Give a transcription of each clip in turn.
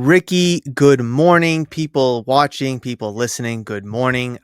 Ricky, good morning. People watching, people listening, good morning.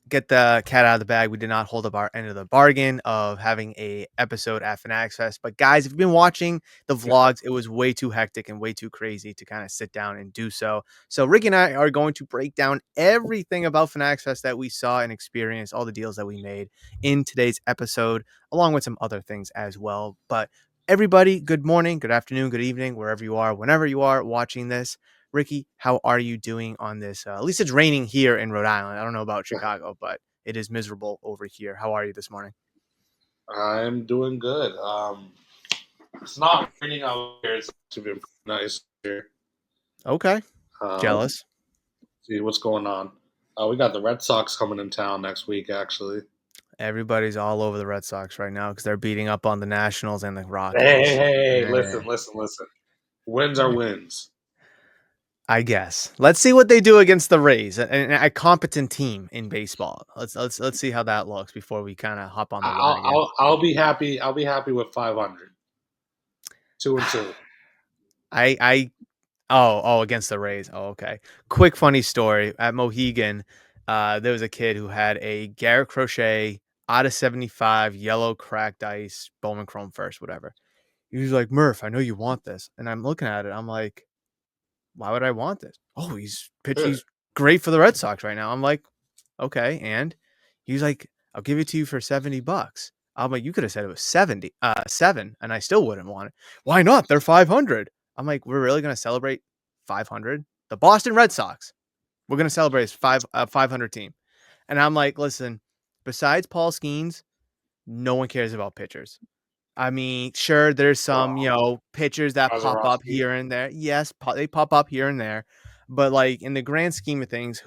Get the cat out of the bag. We did not hold up our end of the bargain of having a episode at Fanatics Fest. But guys, if you've been watching the vlogs, it was way too hectic and way too crazy to kind of sit down and do so. So Ricky and I are going to break down everything about Fanatics Fest that we saw and experienced, all the deals that we made in today's episode, along with some other things as well. But everybody, good morning, good afternoon, good evening, wherever you are, whenever you are watching this. Ricky, how are you doing on this? At least it's raining here in Rhode Island. I don't know about Chicago, but it is miserable over here. How are you this morning? I'm doing good. It's not raining out here. It's actually been pretty nice here. Okay. Um, Jealous. see what's going on. We got the Red Sox coming in town next week, actually. Everybody's all over the Red Sox right now because they're beating up on the Nationals and the Hey, hey, Rockies. hey, Eh, listen. Wins are wins. I guess. Let's see what they do against the Rays, a competent team in baseball. Let's see how that looks before we kind of hop on the I'll, wagon. I'll be happy. I'll be happy with 500, 2-2. I Oh, against the Rays. Oh, okay. Quick funny story. At Mohegan, there was a kid who had a Garrett Crochet out of 75 yellow cracked ice Bowman Chrome first, whatever. He was like, Murph, I know you want this. And I'm looking at it. I'm like, why would I want this? Oh, he's great for the Red Sox right now. I'm like, okay. And he's like, I'll give it to you for $70. I'm like, you could have said it was 7, and I still wouldn't want it. Why not? They're 500. I'm like, we're really gonna celebrate 500? The Boston Red Sox. We're gonna celebrate as 500 team. And I'm like, listen, besides Paul Skeens, no one cares about pitchers. I mean, sure, there's some, pitchers that pop up Mazeroski. here and there. Yes, they pop up here and there. But like in the grand scheme of things,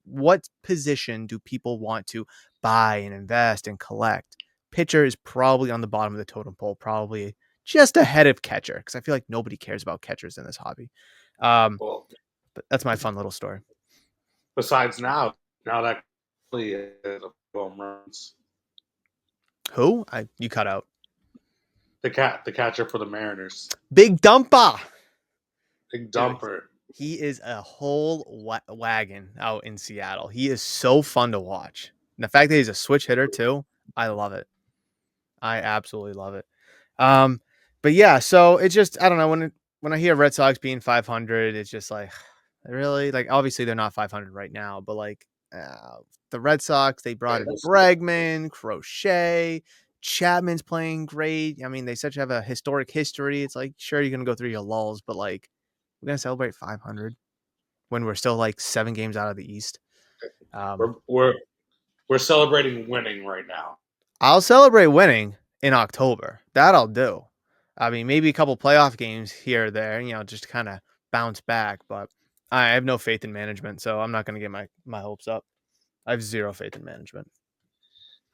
what position do people want to buy and invest and collect? Pitcher is probably on the bottom of the totem pole, probably just ahead of catcher, because I feel like nobody cares about catchers in this hobby. Um, Well, but that's my fun little story. besides now that really is a home runs. Who? You cut out. The catcher for the Mariners, Big Dumpa. big Dude, dumper. he is a whole wagon out in Seattle. He is so fun to watch. And the fact that he's a switch hitter too, I love it. I absolutely love it. Um, but yeah, so it's just I don't know when I hear Red Sox being 500, it's just like really like obviously they're not 500 right now, but like the Red Sox they brought in Bregman, Crochet, Chapman's playing great. I mean, they such have a historic history. It's like sure you're gonna go through your lulls, but like we're gonna celebrate 500 when we're still like 7 games out of the East. Um, We're we're we're celebrating winning right now. I'll celebrate winning in October. That I'll do. I mean, maybe a couple playoff games here or there, just kind of bounce back. But I have no faith in management, so I'm not going to get my hopes up. I have zero faith in management.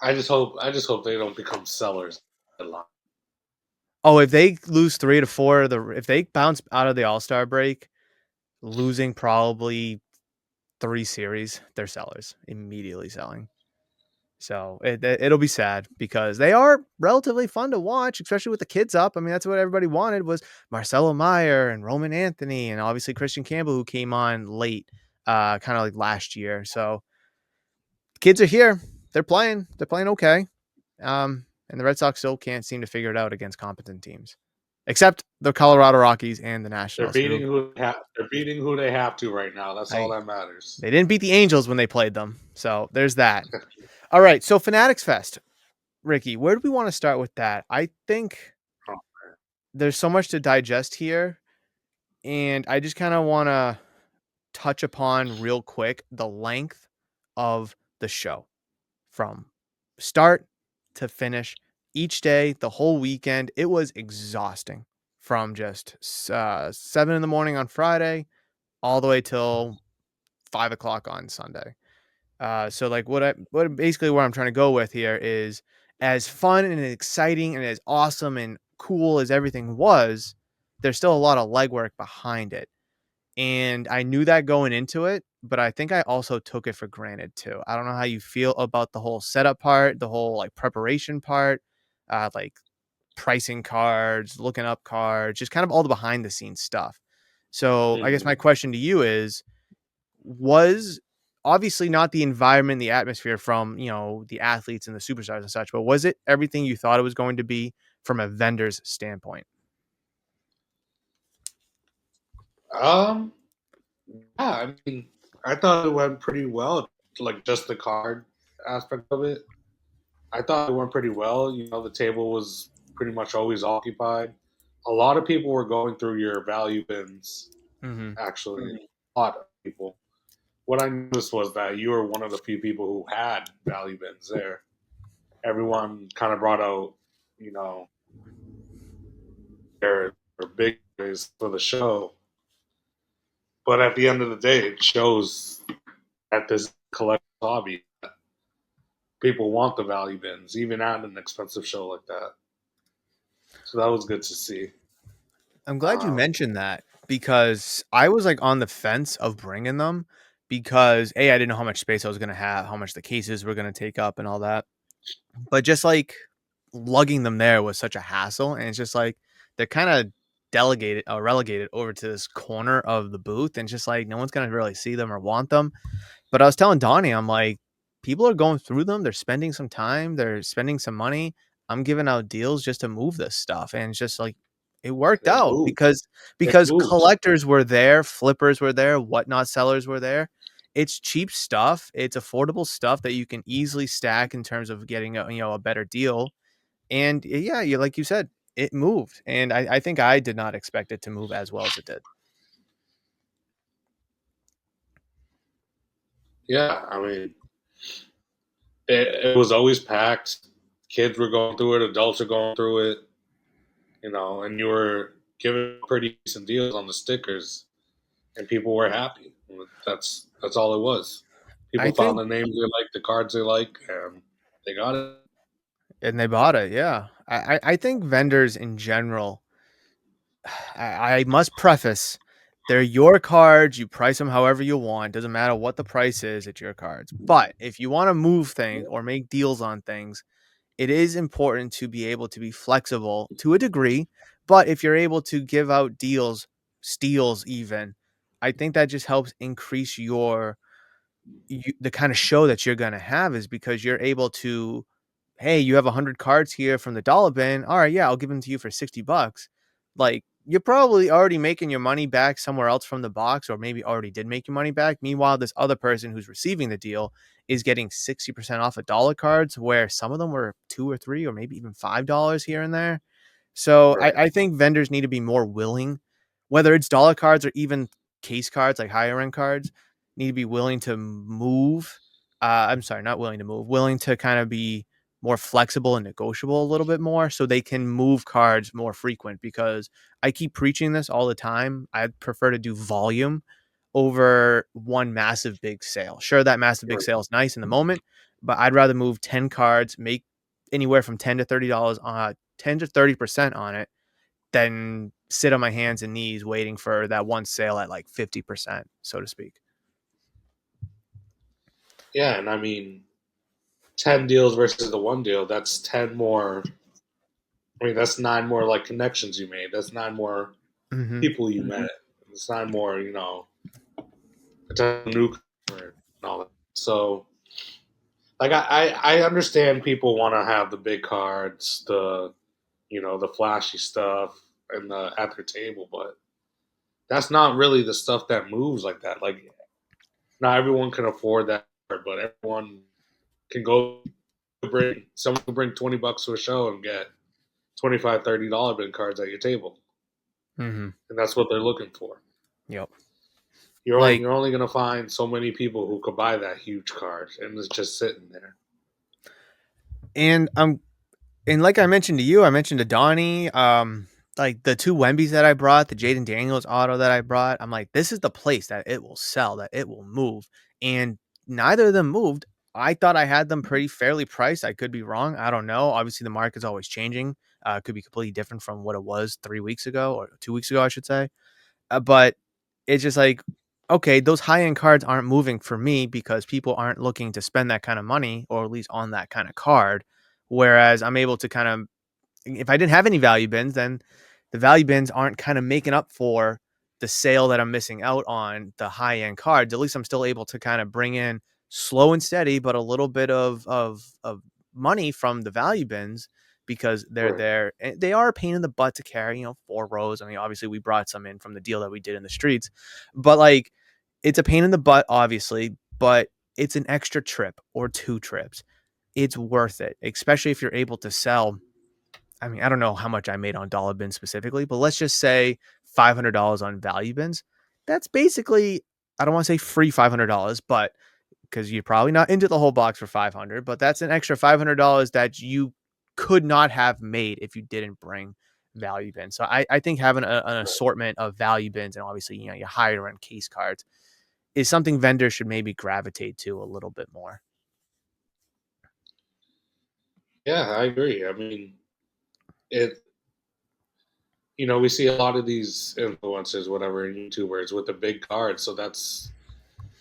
I just hope they don't become sellers. Oh, if they lose 3 to 4, if they bounce out of the All-Star break, losing probably 3 series, they're sellers, immediately selling. So it'll be sad because they are relatively fun to watch, especially with the kids up. I mean, that's what everybody wanted was Marcelo Meyer and Roman Anthony and obviously Christian Campbell, who came on late, kind of like last year. So kids are here. They're playing. They're playing okay. And the Red Sox still can't seem to figure it out against competent teams, except the Colorado Rockies and the They're Nationals, beating who who they're beating who they have to right now. That's all I that matters. they didn't beat the Angels when they played them. So there's that. All right. So Fanatics Fest. Ricky, where do we want to start with that? I think there's so much to digest here, and I just kind of want to touch upon real quick the length of the show from start to finish each day, the whole weekend. It was exhausting from just 7 in the morning on Friday all the way till 5 o'clock on Sunday. So like what basically where I'm trying to go with here is as fun and exciting and as awesome and cool as everything was, there's still a lot of legwork behind it. And I knew that going into it, but I think I also took it for granted too. I don't know how you feel about the whole setup part, the whole like preparation part, like pricing cards, looking up cards, just kind of all the behind the scenes stuff. So I guess Mhm. my question to you is, was obviously not the environment, the atmosphere from, the athletes and the superstars and such, but was it everything you thought it was going to be from a vendor's standpoint? Um, yeah, I mean, I thought it went pretty well. Like just the card aspect of it, I thought it went pretty well. The table was pretty much always occupied. A lot of people were going through your value bins. Mhm. Actually, a lot of people. What I noticed was that you were one of the few people who had value bins there. Everyone kind of brought out, you know, their big boys for the show. But at the end of the day, it shows at this collector's hobby that people want the value bins, even at an expensive show like that. So that was good to see. I'm glad you Um, mentioned that because I was like on the fence of bringing them because I didn't know how much space I was going to have, how much the cases were going to take up and all that. But just like lugging them there was such a hassle. And it's just like they're kind of delegated or relegated over to this corner of the booth. And just like no one's going to really see them or want them. But I was telling Donnie, I'm like, people are going through them. They're spending some time. They're spending some money. I'm giving out deals just to move this stuff, and it's just like it worked it out moved. because It because moves. collectors were there, flippers were there, whatnot sellers were there. It's cheap stuff. It's affordable stuff that you can easily stack in terms of getting a better deal. And yeah, you like you said, it moved, and I think I did not expect it to move as well as it did. Yeah, I mean, it was always packed. Kids were going through it. Adults are going through it. And you were giving pretty decent deals on the stickers, and people were happy. That's all it was. I People found think, the names they like, the cards they like, and they got it. and they bought it. Yeah, I think vendors in general I must preface, they're your cards. You price them however you want. Doesn't matter what the price is. It's your cards. But if you want to move things or make deals on things, it is important to be able to be flexible to a degree. But if you're able to give out deals, steals even, I think that just helps increase the kind of show that you're going to have is because you're able to, hey, you have 100 cards here from the dollar bin. All right, yeah, I'll give them to you for $60. Like, you're probably already making your money back somewhere else from the box, or maybe already did make your money back. Meanwhile, this other person who's receiving the deal is getting 60% off of dollar cards, where some of them were 2 or 3 or maybe even $5 here and there. So I, Right. I think vendors need to be more willing, whether it's dollar cards or even case cards, like higher end cards, need to be willing to move. I'm sorry, not willing to move, willing to kind of be more flexible and negotiable a little bit more so they can move cards more frequent because I keep preaching this all the time. I prefer to do volume over one massive big sale. Sure, that massive big Right. sale is nice in the moment, but I'd rather move 10 cards, make anywhere from $10 to $30 on 10 to 30% on it than sit on my hands and knees waiting for that one sale at like 50%, so to speak. Yeah, and I mean, 10 deals versus the one deal. That's 10 more. I mean, that's 9 more like connections you made. That's 9 more Hmm. people you met. It's 9 more. A new customer and all that. So, like, I understand people want to have the big cards, the flashy stuff, and the at their table, but that's not really the stuff that moves like that. Like, not everyone can afford that, but everyone can go bring someone can bring $20 to a show and get 25 $30 bin cards at your table, Hmm. and that's what they're looking for. Yep. You're only Like, you're only gonna find so many people who could buy that huge card, and it's just sitting there. and and like I mentioned to you, I mentioned to Donnie, like the two Wembies that I brought, the Jaden Daniels auto that I brought, I'm like, this is the place that it will sell, that it will move. And neither of them moved. I thought I had them pretty fairly priced. I could be wrong. I don't know. Obviously, the market's always changing. It could be completely different from what it was 3 weeks ago or 2 weeks ago, I should say. But it's just like, okay, those high end cards aren't moving for me because people aren't looking to spend that kind of money or at least on that kind of card. Whereas I'm able to kind of, if I didn't have any value bins, then the value bins aren't kind of making up for the sale that I'm missing out on the high end cards, at least I'm still able to kind of bring in slow and steady, but a little bit of money from the value bins because they're Right. there. And they are a pain in the butt to carry, 4 rows. I mean, obviously we brought some in from the deal that we did in the streets, but like it's a pain in the butt, obviously, but it's an extra trip or 2 trips. It's worth it, especially if you're able to sell. I mean, I don't know how much I made on dollar bins specifically, but let's just say $500 on value bins. That's basically, I don't want to say free $500, but because you're probably not into the whole box for 500, but that's an extra $500 that you could not have made if you didn't bring value bins. So I think having an assortment of value bins and obviously, your higher end case cards is something vendors should maybe gravitate to a little bit more. Yeah, I agree. I mean, it. We see a lot of these influencers, whatever, and YouTubers with the big cards. So that's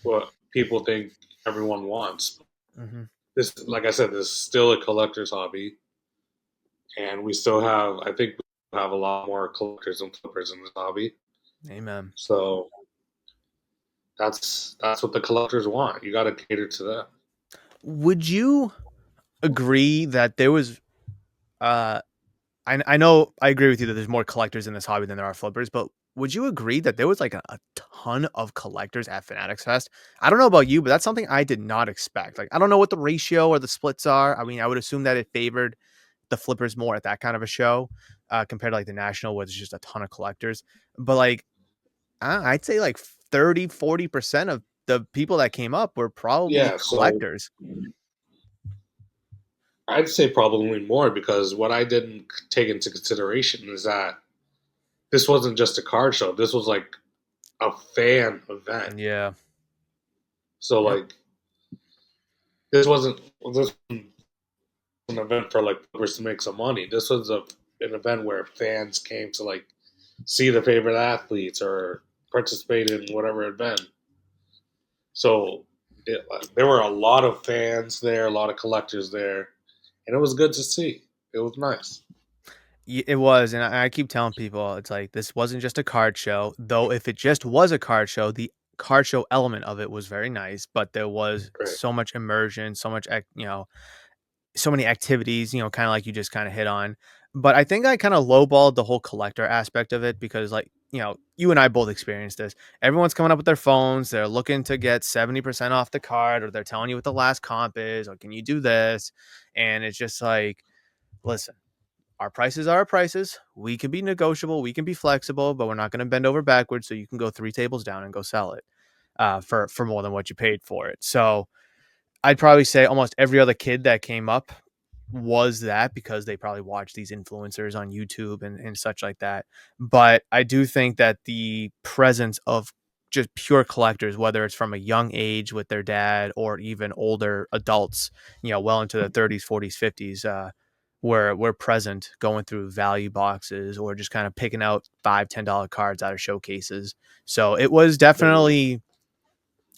what people think everyone wants. Hmm. This, like I said, this is still a collector's hobby, and we still have. I think we have a lot more collectors and flippers in this hobby. Amen. So that's what the collectors want. You got to cater to that. Would you agree that there was uh I know I agree with you that there's more collectors in this hobby than there are flippers, but would you agree that there was like a ton of collectors at Fanatics Fest? I don't know about you, but that's something I did not expect. Like I don't know what the ratio or the splits are. I mean, I would assume that it favored the flippers more at that kind of a show compared to like the national where there's just a ton of collectors. But like I'd say like 30-40% of the people that came up were probably Yeah. So collectors. I'd say probably more because what I didn't take into consideration is that this wasn't just a card show. This was like a fan event. Yeah. So Yep. like this wasn't an event for like flippers to make some money. This was an event where fans came to like see their favorite athletes or participate in whatever event. So there were a lot of fans there, a lot of collectors there, and it was good to see. It was nice. It was, and I keep telling people it's like this wasn't just a card show, though. If it just was a card show, the card show element of it was very nice, but there was Great. so much immersion, so much, so many activities, kind of like you just kind of hit on. But I think I kind of lowballed the whole collector aspect of it because, like, you and I both experienced this. Everyone's coming up with their phones, they're looking to get 70% off the card, or they're telling you what the last comp is, or can you do this? And it's just like, listen, our prices are our prices. We can be negotiable, we can be flexible, but we're not going to bend over backwards so you can go 3 tables down and go sell it for more than what you paid for it. So I'd probably say almost every other kid that came up was that because they probably watched these influencers on YouTube and such like that. But I do think that the presence of just pure collectors, whether it's from a young age with their dad or even older adults, well into the 30s, 40s, 50s, were present going through value boxes or just kind of picking out $5, $10 cards out of showcases. So it was definitely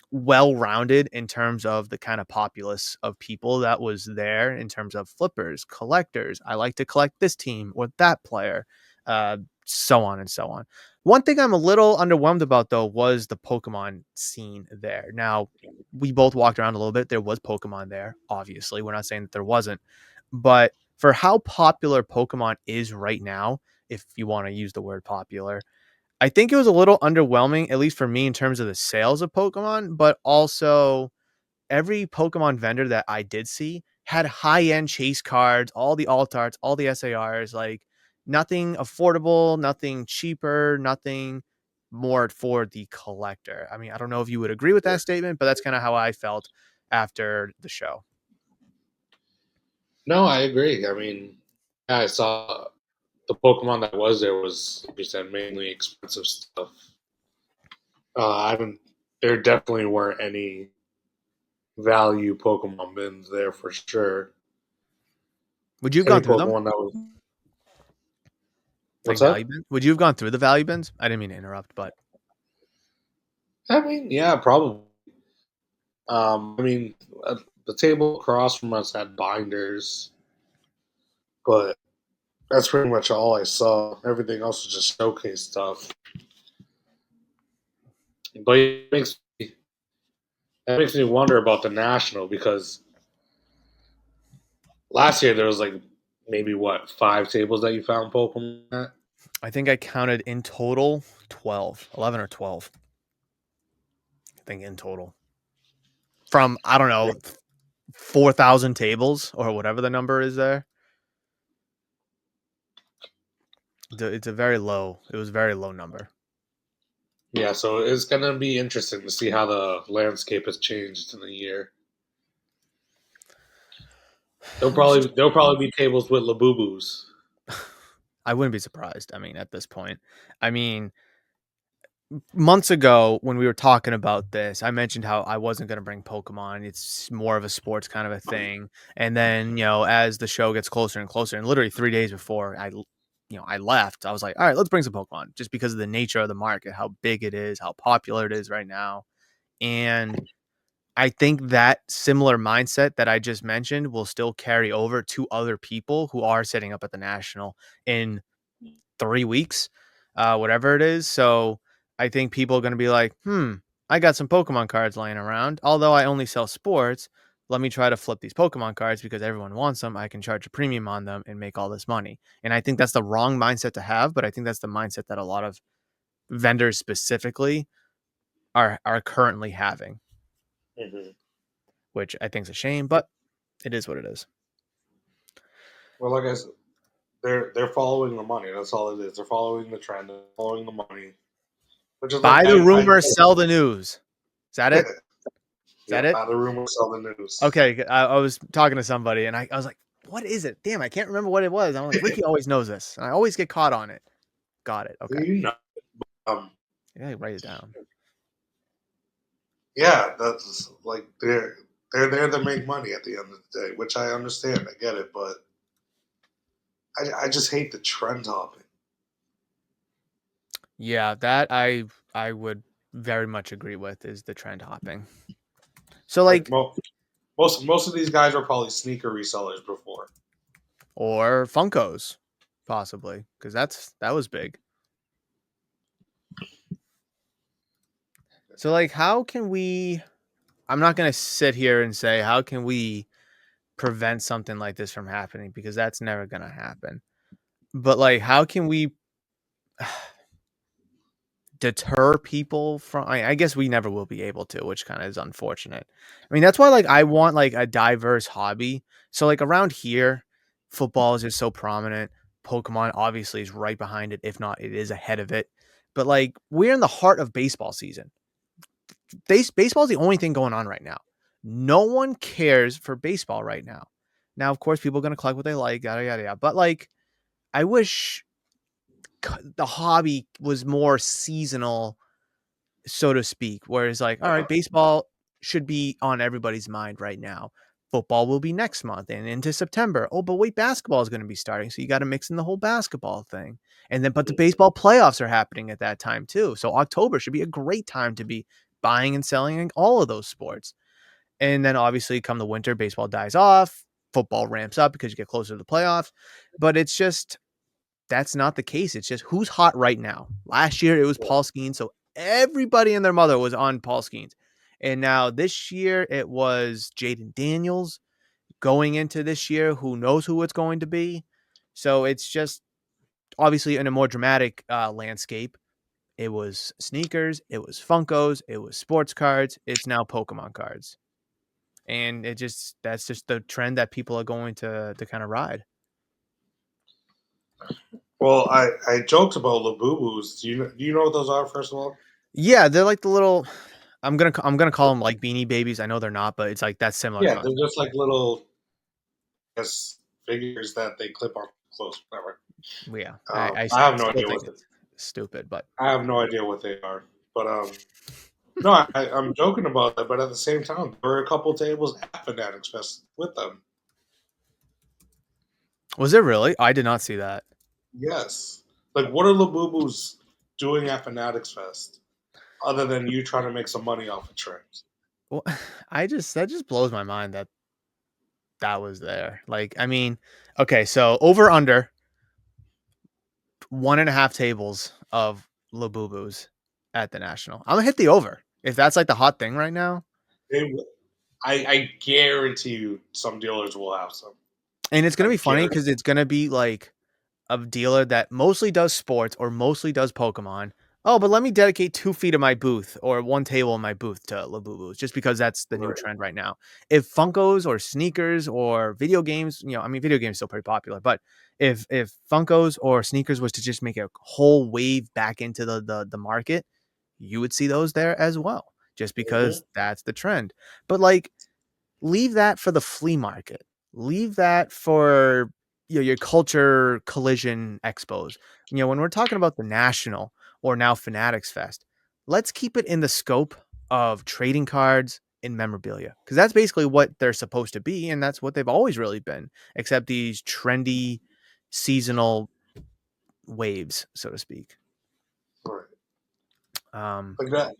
well-rounded in terms of the kind of populace of people that was there in terms of flippers, collectors. I like to collect this team or that player, so on and so on. One thing I'm a little underwhelmed about though was the Pokemon scene there. Now, we both walked around a little bit. There was Pokemon there, obviously. We're not saying that there wasn't, but for how popular Pokemon is right now, if you want to use the word popular, I think it was a little underwhelming, at least for me, in terms of the sales of Pokemon, but also every Pokemon vendor that I did see had high-end chase cards, all the alt arts, all the SARs, like nothing affordable, nothing cheaper, nothing more for the collector. I mean, I don't know if you would agree with that statement, but that's kind of how I felt after the show. No, I agree. I mean, yeah, I saw the Pokemon that was there was, like you said, mainly expensive stuff. I haven't. There definitely weren't any value Pokemon bins there for sure. Would you have Any gone through them? Pokemon that was Like what's value that? bins? Would you have gone through the value bins? I didn't mean to interrupt, but I mean, yeah, probably. I mean, the table across from us had binders, but that's pretty much all I saw. Everything else was just showcase stuff. But it makes me wonder about the national because last year there was like maybe what 5 tables that you found Pokemon at. I think I counted in total 12, 11 or 12. I think in total. From, I don't know, 4,000 tables or whatever the number is there. It's a very low. It was a very low number. Yeah, so it's gonna be interesting to see how the landscape has changed in a year. There'll probably be tables with Labubus. I wouldn't be surprised. I mean, at this point, I mean, months ago when we were talking about this, I mentioned how I wasn't going to bring Pokemon. It's more of a sports kind of a thing. And then, as the show gets closer and closer, and literally 3 days before I left, I was like, all right, let's bring some Pokemon just because of the nature of the market, how big it is, how popular it is right now. And I think that similar mindset that I just mentioned will still carry over to other people who are setting up at the National in 3 weeks, whatever it is. So I think people are going to be like, I got some Pokemon cards laying around. Although I only sell sports, let me try to flip these Pokemon cards because everyone wants them. I can charge a premium on them and make all this money. And I think that's the wrong mindset to have, but I think that's the mindset that a lot of vendors specifically are currently having, Mm-hmm. which I think is a shame, but it is what it is. Well, like I said, they're following the money. That's all it is. They're following the trend. They're following the money. Which is like Buy the rumor, sell the news. Is that it? Is yeah, that it? buy the rumor, sell the news. Okay, I was talking to somebody and I was like, "What is it? Damn, I can't remember what it was." I'm like, "Ricky always knows this, and I always get caught on it." Got it. Okay, You know, um, yeah, write it down. yeah, that's like they're there to make money at the end of the day, which I understand. I get it, but I just hate the trend hopping. Yeah, that I would very much agree with is the trend hopping. So Like like, most of these guys are probably sneaker resellers before. or Funkos, possibly, because that was big. So like, how can we? I'm not gonna sit here and say how can we prevent something like this from happening because that's never gonna happen. But like, how can we deter people from I guess we never will be able to, which kind of is unfortunate. I mean, that's why like I want like a diverse hobby. So like around here, football is just so prominent. Pokemon obviously is right behind it, if not it is ahead of it. But like we're in the heart of baseball season. Baseball is the only thing going on right now. No one cares for baseball right now. Now, of course, people are going to collect what they like, yada yada yada. But like I wish the hobby was more seasonal, so to speak. Whereas, like, all right, baseball should be on everybody's mind right now. Football will be next month and into September. Oh, but wait, basketball is going to be starting. So you got to mix in the whole basketball thing. And then, but the baseball playoffs are happening at that time too. So October should be a great time to be buying and selling in all of those sports. And then obviously, come the winter, baseball dies off, football ramps up because you get closer to the playoffs. But it's just, that's not the case. It's just who's hot right now. Last year it was Paul Skeens, so everybody and their mother was on Paul Skeens. And now this year it was Jaden Daniels. Going into this year, who knows who it's going to be? So it's just obviously in a more dramatic landscape. It was sneakers, it was Funkos, it was sports cards. It's now Pokemon cards, and that's just the trend that people are going to kind of ride. Well, I joked about Labubus. Do you know what those are? First of all, Yeah, they're like the little. I'm gonna call them like Beanie Babies. I know they're not, but it's like that similar yeah, they're concept. just like little I guess, figures that they clip on clothes. Whatever. Yeah, I have no still idea think what it's stupid, but I have no idea what they are, but no, I'm joking about that. But at the same time, there were a couple tables at Fanatics Fest with them. was it really? I did not see that. Yes, like what are Labubus doing at Fanatics Fest other than you trying to make some money off of trends? Well, that just blows my mind that that was there. Like, I mean, okay, so over under 1.5 tables of Labubus at the National. I'm gonna hit the over if that's like the hot thing right now. They, I guarantee you, some dealers will have some. And it's gonna I be funny guarantee. because it's gonna be like a dealer that mostly does sports or mostly does Pokemon. Oh, but let me dedicate 2 feet of my booth or one table in my booth to Labubus just because that's the new Right. trend right now. If Funkos or sneakers or video games, I mean, video games are still pretty popular, but if Funkos or sneakers was to just make a whole wave back into the market, you would see those there as well, just Mm-hmm. because that's the trend. But like leave that for the flea market. Leave that for your culture collision expos. When we're talking about the National or now Fanatics Fest, let's keep it in the scope of trading cards and memorabilia because that's basically what they're supposed to be, and that's what they've always really been, except these trendy seasonal waves, so to speak. Right. Um, Like that.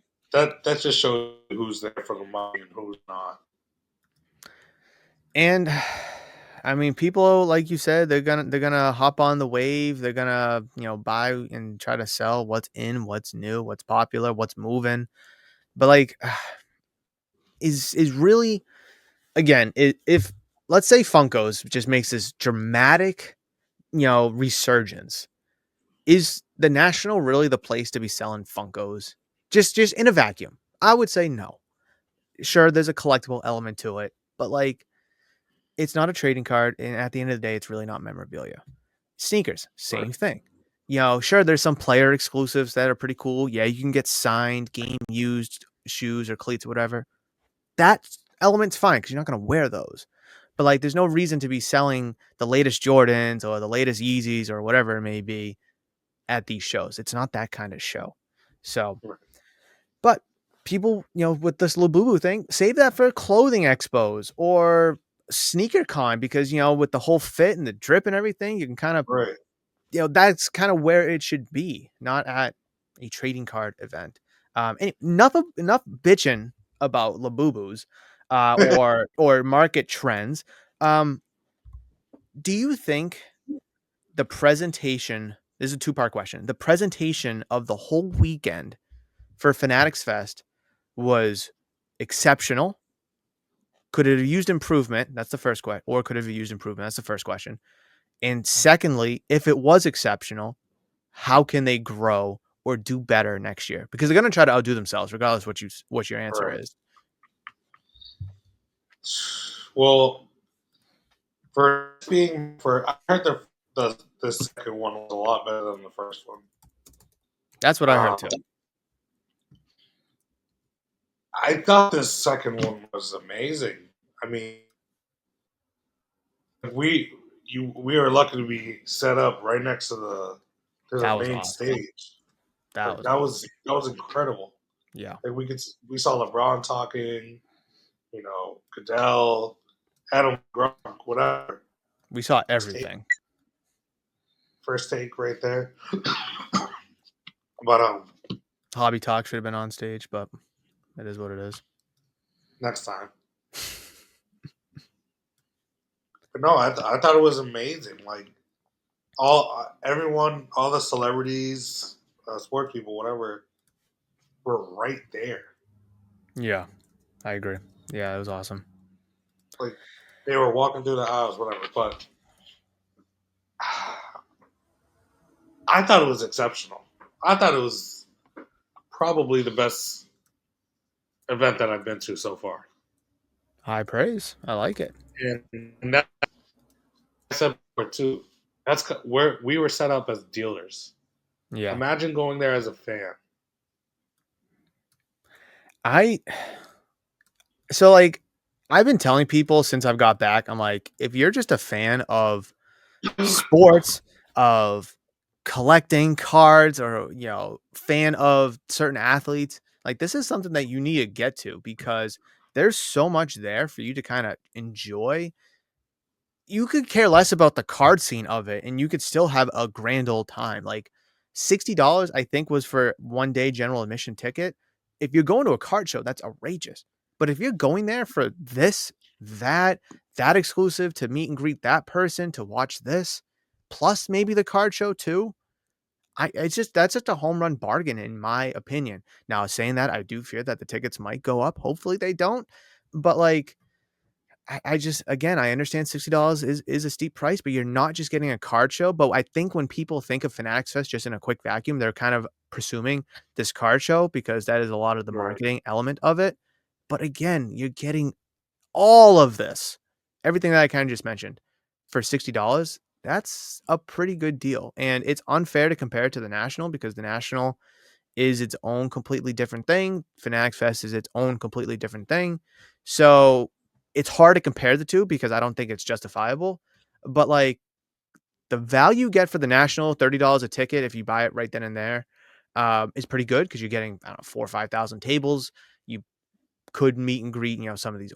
That just shows who's there for the money and who's not. And I mean, people like you said, they're gonna hop on the wave. They're gonna buy and try to sell what's in, what's new, what's popular, what's moving. But like, is really again, if let's say Funkos just makes this dramatic resurgence, is the National really the place to be selling Funkos? Just in a vacuum, I would say no. Sure, there's a collectible element to it, but like it's not a trading card, and at the end of the day, it's really not memorabilia. Sneakers, Right. same thing. Sure, there's some player exclusives that are pretty cool. Yeah, you can get signed, game used shoes or cleats or whatever. That element's fine because you're not going to wear those. But like, there's no reason to be selling the latest Jordans or the latest Yeezys or whatever it may be at these shows. It's not that kind of show. So, Right. but people, with this Labubu thing, save that for clothing expos or sneaker con because with the whole fit and the drip and everything, you can kind of Right. that's kind of where it should be, not at a trading card event. And enough bitching about Labubus or market trends. Um, do you think the presentation? This is a two-part question. The presentation of the whole weekend for Fanatics Fest was exceptional. Could it have used improvement? That's the first question. Or could it have used improvement? That's the first question. And secondly, if it was exceptional, how can they grow or do better next year? Because they're going to try to outdo themselves, regardless what your answer Right. is. Well, I heard the second one was a lot better than the first one. That's what I heard Um, too. I thought the second one was amazing. I mean, we were lucky to be set up right next to the That was main awesome. stage. That Like was awesome. that was incredible. Yeah, Like we saw LeBron talking, Goodell, Adam Gronk, whatever. we saw First take, everything. first take right there. But Hobby Talk should have been on stage, but it is what it is. next time. But no, I thought it was amazing. Like everyone, all the celebrities, sport people, whatever, were right there. Yeah, I agree. Yeah, it was awesome. Like they were walking through the aisles, whatever. But I thought it was exceptional. I thought it was probably the best event that I've been to so far. High praise. I like it. And that I said before too. That's where we were set up as dealers. Yeah. Imagine going there as a fan. I so like I've been telling people since I've got back, I'm like, if you're just a fan of sports, of collecting cards, or fan of certain athletes, like this is something that you need to get to because there's so much there for you to kind of enjoy. You could care less about the card scene of it and you could still have a grand old time. Like $60 I think was for 1 day general admission ticket. If you're going to a card show, that's outrageous. But if you're going there for this, that, that exclusive to meet and greet that person, to watch this, plus maybe the card show too, it's just that's just a home run bargain in my opinion. Now, saying that, I do fear that the tickets might go up. Hopefully they don't. But like I just again, I understand $60 is a steep price, but you're not just getting a card show. But I think when people think of Fanatics Fest just in a quick vacuum, they're kind of presuming this card show because that is a lot of the Right. marketing element of it. But again, you're getting all of this, everything that I kind of just mentioned for $60. That's a pretty good deal. And it's unfair to compare it to the National because the National is its own completely different thing. Fanatics Fest is its own completely different thing. So it's hard to compare the two because I don't think it's justifiable. But like the value you get for the National, $30 a ticket if you buy it right then and there, is pretty good because you're getting, I don't know, 4 or 5 thousand tables. You could meet and greet, some of these,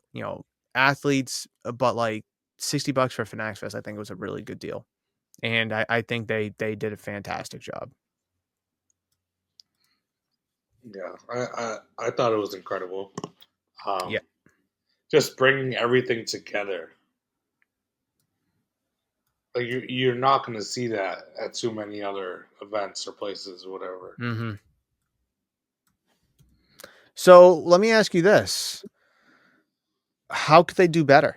athletes, but like $60 for Fanatics Fest, I think was a really good deal. And I think they did a fantastic job. Yeah, I thought it was incredible. Yeah. Um, just bringing everything together. Like you're not going to see that at too many other events or places or whatever. Hmm. So let me ask you this. How could they do better?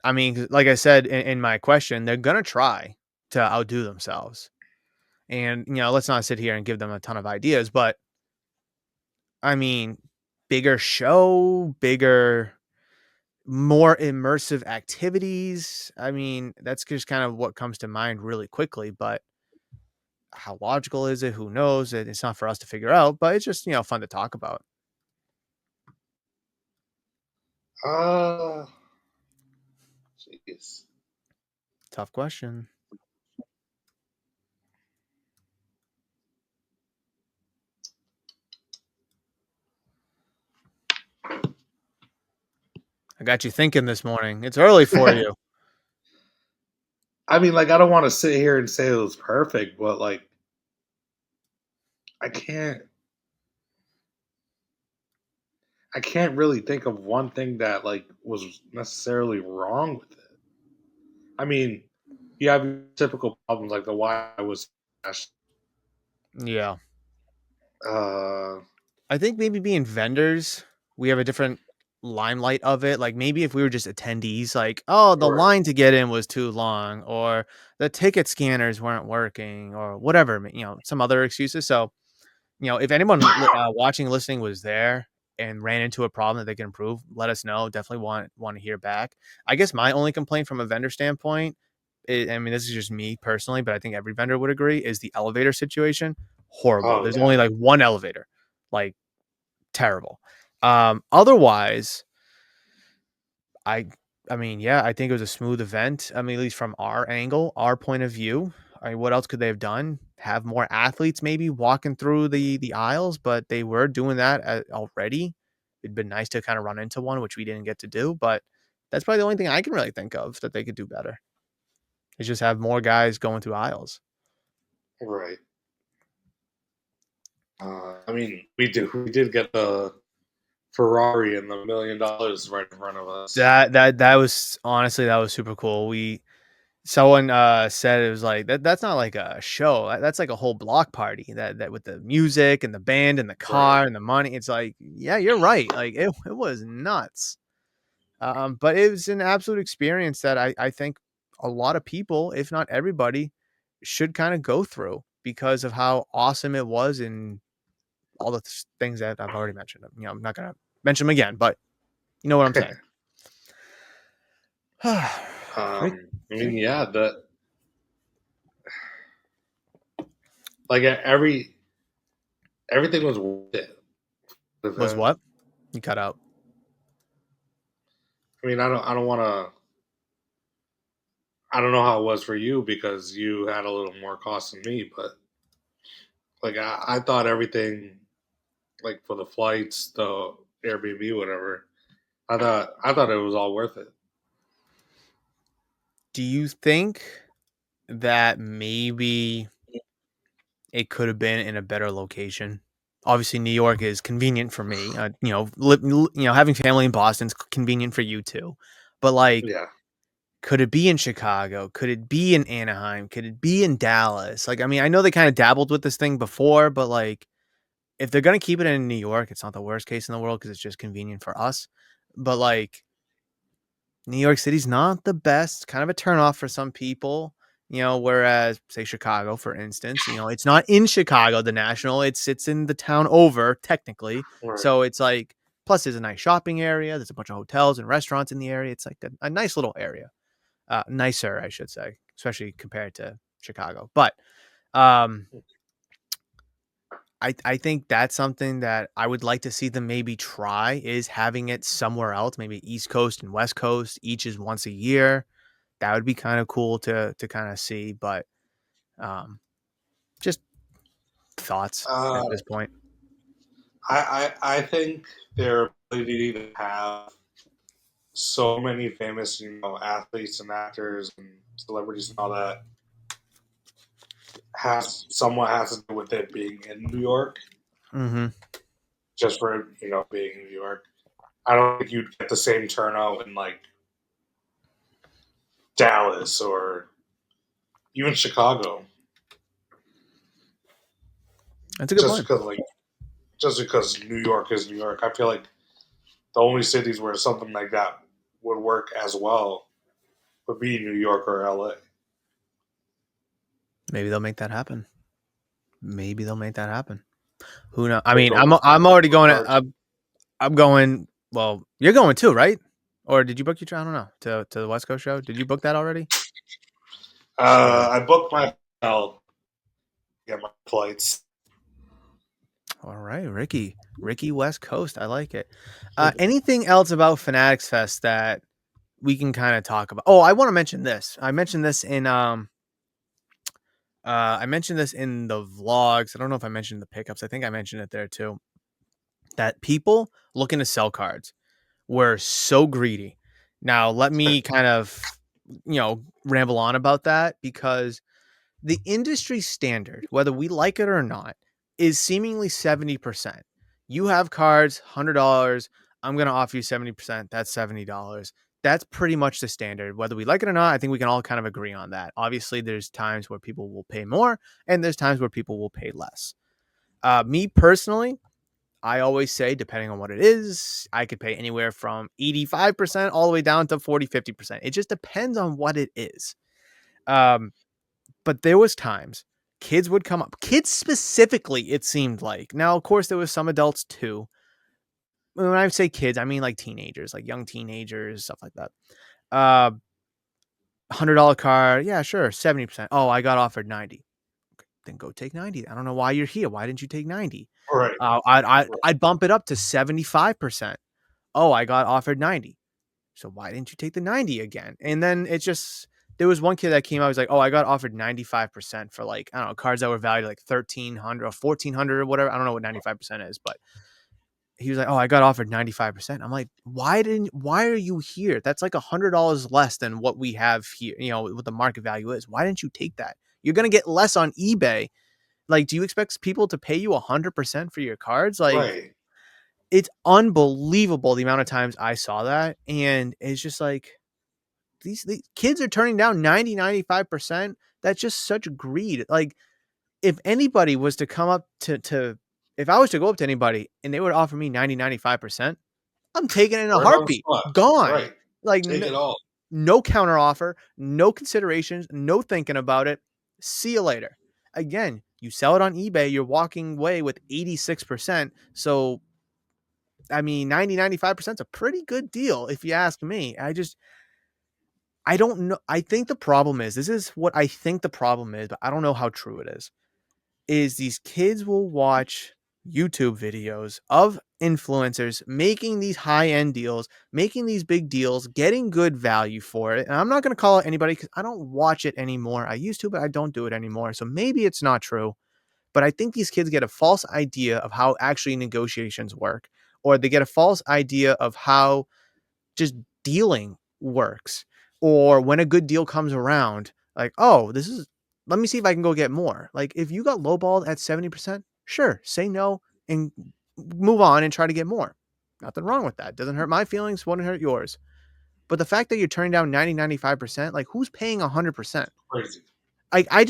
I mean, 'cause like I said in my question, they're going to try to outdo themselves. And, let's not sit here and give them a ton of ideas, but I mean, bigger show, bigger, more immersive activities. I mean, that's just kind of what comes to mind really quickly, but how logical is it? Who knows? It's not for us to figure out, but it's just, fun to talk about. Uh, Jeez. Tough question. I got you thinking this morning. It's early for you. I mean, like, I don't want to sit here and say it was perfect, but like, I can't, I can't really think of one thing that like was necessarily wrong with it. I mean, you have your typical problems like the why was, Yeah. uh, I think maybe being vendors, we have a different limelight of it. Like maybe if we were just attendees, like, oh, the right. line to get in was too long, or the ticket scanners weren't working, or whatever, some other excuses. So, if anyone watching, listening was there and ran into a problem that they can improve, let us know. Definitely want to hear back. I guess my only complaint from a vendor standpoint, I mean, this is just me personally, but I think every vendor would agree, is the elevator situation. Horrible. Oh There's yeah, only like one elevator. Like terrible. Otherwise, I I mean, yeah, I think it was a smooth event. I mean, at least from our angle, our point of view. I mean, what else could they have done? Have more athletes maybe walking through the aisles, but they were doing that already. It'd been nice to kind of run into one, which we didn't get to do. But that's probably the only thing I can really think of that they could do better. Is just have more guys going through aisles. right. I mean, we did get the Ferrari and the $1 million right in front of us. That was honestly that was super cool. Someone said it was like that's not like a show. That's like a whole block party that with the music and the band and the Right. car and the money. It's like, yeah, you're right. Like it was nuts. But it was an absolute experience that I think a lot of people, if not everybody, should kind of go through because of how awesome it was and all the things that I've already mentioned. I'm not gonna mention them again, but you know what I'm saying. Rick, I mean, yeah, the like everything was worth it. was what? You cut out. I mean, I don't want to. I don't know how it was for you because you had a little more cost than me, but like I thought everything, like for the flights, the Airbnb, whatever. I thought it was all worth it. Do you think that maybe it could have been in a better location? Obviously, New York is convenient for me. Having family in Boston's convenient for you too. But like, Yeah. Could it be in Chicago? Could it be in Anaheim? Could it be in Dallas? Like, I mean, I know they kind of dabbled with this thing before, but like, if they're gonna keep it in New York, it's not the worst case in the world because it's just convenient for us. But like, New York City's not the best, kind of a turnoff for some people, whereas say Chicago, for instance, it's not in Chicago, the National, it sits in the town over technically. Right. So it's like, plus there's a nice shopping area. There's a bunch of hotels and restaurants in the area. It's like a nice little area, nicer, I should say, especially compared to Chicago. But um, I think that's something that I would like to see them maybe try is having it somewhere else, maybe East Coast and West Coast, each is once a year. That would be kind of cool to kind of see, but um, just thoughts Uh, at this point. I think their ability to have so many famous, athletes and actors and celebrities and all that has to do with it being in New York, Mm-hmm. just for being in New York. I don't think you'd get the same turnout in like Dallas or even Chicago, That's a good just point. because New York is New York. I feel like the only cities where something like that would work as well would be New York or LA. Maybe they'll make that happen. Maybe they'll make that happen. Who knows? I Take mean, I'm over I'm already going to. cards. I'm going. Well, you're going too, right? Or did you book your? I don't know. To the West Coast show. Did you book that already? Or I booked my hotel, get my flights. all right, Ricky. Ricky West Coast. I like it. Anything else about Fanatics Fest that we can kind of talk about? Oh, I want to mention this. I mentioned this in the vlogs. I don't know if I mentioned the pickups. I think I mentioned it there too. That people looking to sell cards were so greedy. Now, let me kind of, ramble on about that because the industry standard, whether we like it or not, is seemingly 70%. You have cards, $100. I'm going to offer you 70%. That's $70. That's pretty much the standard. Whether we like it or not, I think we can all kind of agree on that. Obviously, there's times where people will pay more and there's times where people will pay less. Me personally, I always say, depending on what it is, I could pay anywhere from 85% all the way down to 40, 50%. It just depends on what it is. Um, but there was times kids would come up, kids specifically, it seemed like. Now, of course, there was some adults too. When I say kids, I mean like teenagers, like young teenagers, stuff like that. $100 card, yeah, sure, 70%. Oh, I got offered 90. Then go take 90. I don't know why you're here. Why didn't you take 90? Right. I'd bump it up to 75%. Oh, I got offered 90. So why didn't you take the 90 again? And then it's just, there was one kid that came out, was like, oh, I got offered 95% for like, I don't know, cards that were valued like 1,300 or 1,400 or whatever. I don't know what 95% is, but he was like, oh, I got offered 95%. I'm like, why are you here? That's like $100 less than what we have here, what the market value is. Why didn't you take that? You're going to get less on eBay. Like, do you expect people to pay you 100% for your cards? Like, Right. it's unbelievable the amount of times I saw that. And it's just like, these kids are turning down 95%. That's just such greed. Like, if anybody was to come up to if I was to go up to anybody and they would offer me 95%, I'm taking it in a Right on the heartbeat. spot. Gone. Right. Like, Take it all. no counter offer, no considerations, no thinking about it. See you later. Again, you sell it on eBay, you're walking away with 86%. So, I mean, 95% is a pretty good deal if you ask me. I don't know. I think the problem is, this is what I think the problem is, but I don't know how true it is these kids will watch YouTube videos of influencers making these high-end deals, making these big deals, getting good value for it. And I'm not going to call it anybody because I don't watch it anymore. I used to, but I don't do it anymore. So maybe it's not true. But I think these kids get a false idea of how actually negotiations work, or they get a false idea of how just dealing works, or when a good deal comes around, like, oh, let me see if I can go get more. Like, if you got lowballed at 70%, sure, say no and move on and try to get more. Nothing wrong with that. Doesn't hurt my feelings, won't hurt yours. But the fact that you're turning down 95%, like who's paying 100%? Crazy. I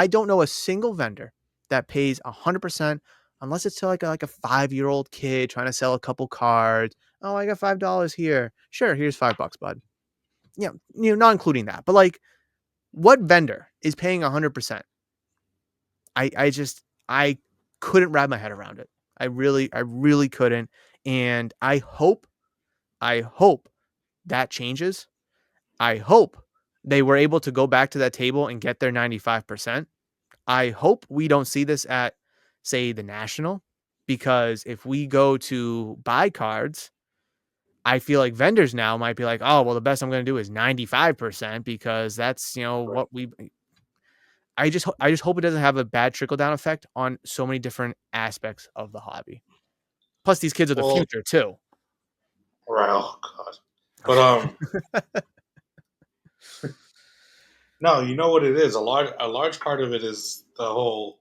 don't know a single vendor that pays 100% unless it's to like a 5-year-old kid trying to sell a couple cards. Oh, I got $5 here. Sure, here's $5, bud. Yeah, not including that. But like, what vendor is paying 100%? I couldn't wrap my head around it. I really couldn't. And I hope that changes. I hope they were able to go back to that table and get their 95%. I hope we don't see this at, say, the National, because if we go to buy cards, I feel like vendors now might be like, oh, well, the best I'm going to do is 95% because that's, Right. what we. I just hope it doesn't have a bad trickle down effect on so many different aspects of the hobby. Plus, these kids are the Well, future too. right. Oh God. But no, you know what it is. A large part of it is the whole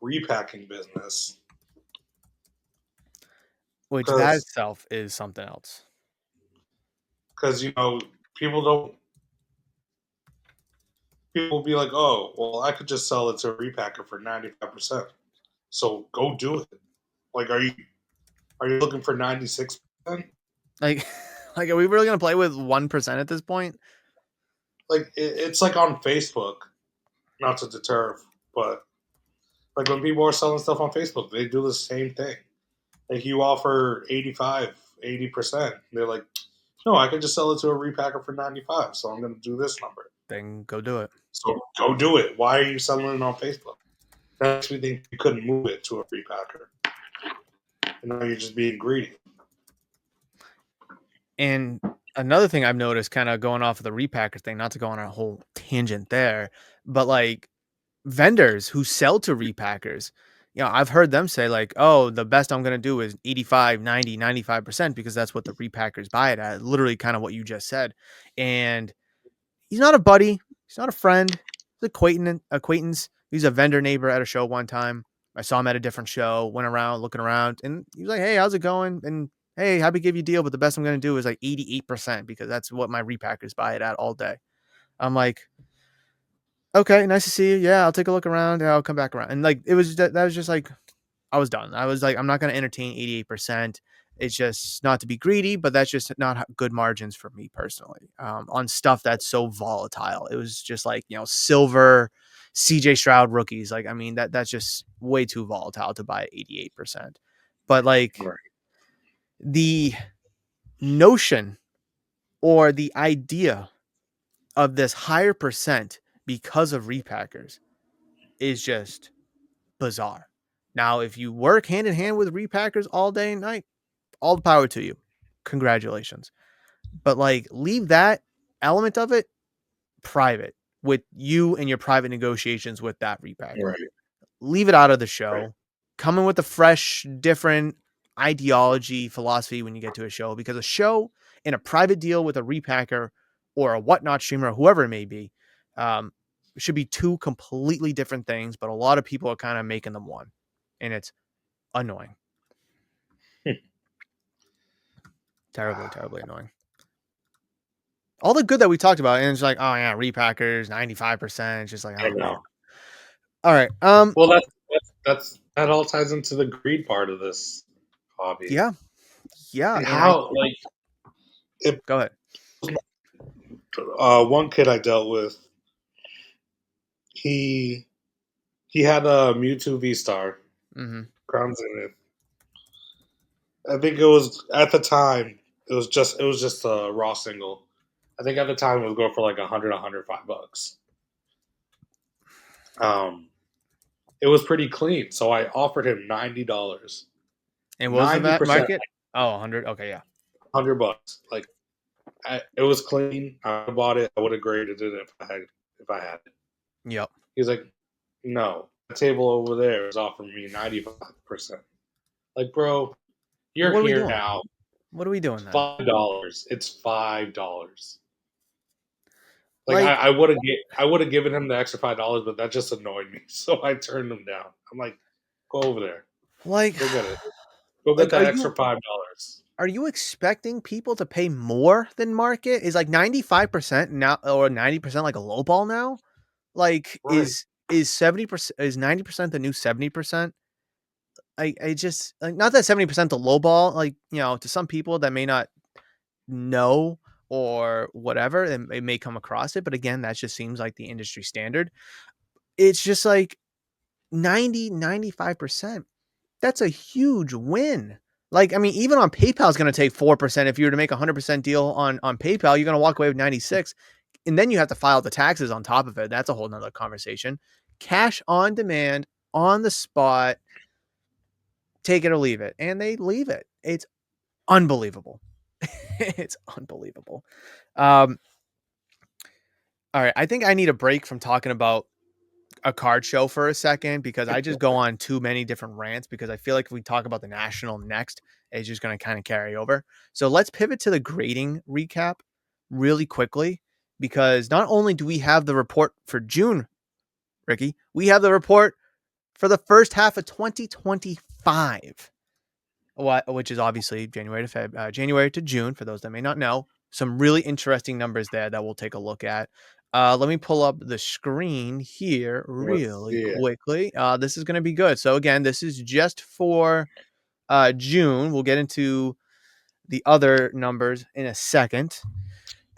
repacking business. Which that Because itself is something else. people don't. People will be like, oh, well, I could just sell it to a repacker for 95%. So go do it. Like, are you looking for 96%? Like, like, are we really gonna play with 1% at this point? Like it's like on Facebook, not to deter, but like when people are selling stuff on Facebook, they do the same thing. Like you offer 85, 80%. They're like, no, I can just sell it to a repacker for 95. So I'm going to do this number. Then go do it. So go do it. Why are you selling it on Facebook? That makes me think you couldn't move it to a repacker. And now you're just being greedy. And another thing I've noticed, kind of going off of the repacker thing, not to go on a whole tangent there, but like vendors who sell to repackers, I've heard them say like, oh, the best I'm going to do is 85, 90, 95% because that's what the repackers buy it at. Literally kind of what you just said. And he's not a buddy. He's not a friend. He's acquaintance. He's a vendor neighbor at a show one time. I saw him at a different show, went around looking around, and he was like, hey, how's it going? And hey, happy to give you a deal, but the best I'm going to do is like 88% because that's what my repackers buy it at all day. I'm like, okay, nice to see you. Yeah, I'll take a look around. Yeah, I'll come back around. And like, that was just like, I was done. I was like, I'm not going to entertain 88%. It's just not to be greedy, but that's just not good margins for me personally on stuff that's so volatile. It was just like, silver CJ Stroud rookies. Like, I mean, that's just way too volatile to buy at 88%. But like Right. the notion or the idea of this higher percent because of repackers is just bizarre. Now, if you work hand in hand with repackers all day and night, all the power to you. Congratulations. But like, leave that element of it private with you and your private negotiations with that repacker. Right. Leave it out of the Right. show. Come in with a fresh, different ideology, philosophy when you get to a show, because a show and a private deal with a repacker or a whatnot streamer, or whoever it may be, um, should be two completely different things. But a lot of people are kind of making them one, and it's annoying. Terribly, terribly annoying. All the good that we talked about, and it's like, oh yeah, repackers, 95%. It's just like, I oh man. know. All right. Well, that all ties into the greed part of this hobby. Yeah. Yeah. Like And I how like if go ahead. one kid I dealt with, he he had a Mewtwo V Star, Mm-hmm. Crowns in it. I think it was at the time. It was just a raw single. I think at the time it was going for like 105 bucks. Um, it was pretty clean, so I offered him $90. And what was the 90%, market? Oh, 100. Okay. Yeah. $100. Like it was clean. I bought it. I would have graded it if I had it. Yep. He's like, no, the table over there is offering me 95%. Like, bro, you're What are we here doing? now. What are we doing then? $5. It's $5. Like Like, I would have given him the extra $5, but that just annoyed me. So I turned him down. I'm like, go over there. like, Go get it. Go get like, that extra $5. are you expecting people to pay more than market? Is like 95% now or 90% like a low ball now? Like Right. is 70% is 90% the new 70%? I just like not that 70% the low ball, like, to some people that may not know or whatever, and it may come across it, but again, that just seems like the industry standard. It's just like 95%. That's a huge win. Like, I mean, even on PayPal is going to take 4%. If you were to make a 100% deal on PayPal, you're going to walk away with 96. And then you have to file the taxes on top of it. That's a whole nother conversation. Cash on demand, on the spot, take it or leave it. And they leave it. It's unbelievable. It's unbelievable. Um, all right. I think I need a break from talking about a card show for a second because I just go on too many different rants because I feel like if we talk about the national next, it's just going to kind of carry over. So let's pivot to the grading recap really quickly because not only do we have the report for June, Ricky, we have the report for the first half of 2025, which is obviously January to June. For those that may not know, some really interesting numbers there that we'll take a look at. Let me pull up the screen here Let's really see it. quickly. This is going to be good. So again, this is just for June. We'll get into the other numbers in a second.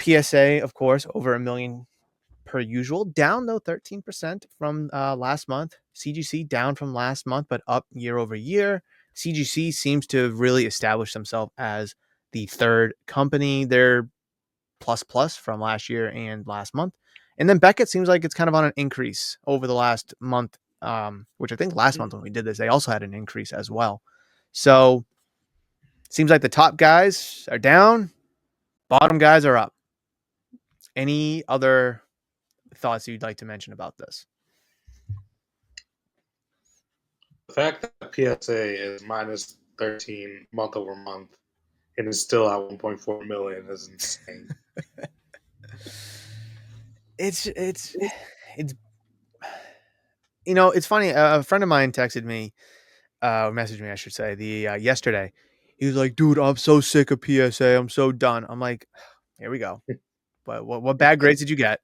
PSA, of course, over a million per usual. Down though 13% from last month. CGC down from last month, but up year over year. CGC seems to have really established themselves as the third company. They're plus plus from last year and last month. And then Beckett seems like it's kind of on an increase over the last month, which I think last month when we did this, they also had an increase as well. So seems like the top guys are down, bottom guys are up. Any other thoughts you'd like to mention about this? The fact that PSA is minus 13 month over month and is still at 1.4 million is insane. It's it's it's funny. A friend of mine texted me, messaged me, I should say, the yesterday. He was like, "Dude, I'm so sick of PSA. I'm so done." I'm like, "Here we go. But what bad grades did you get?"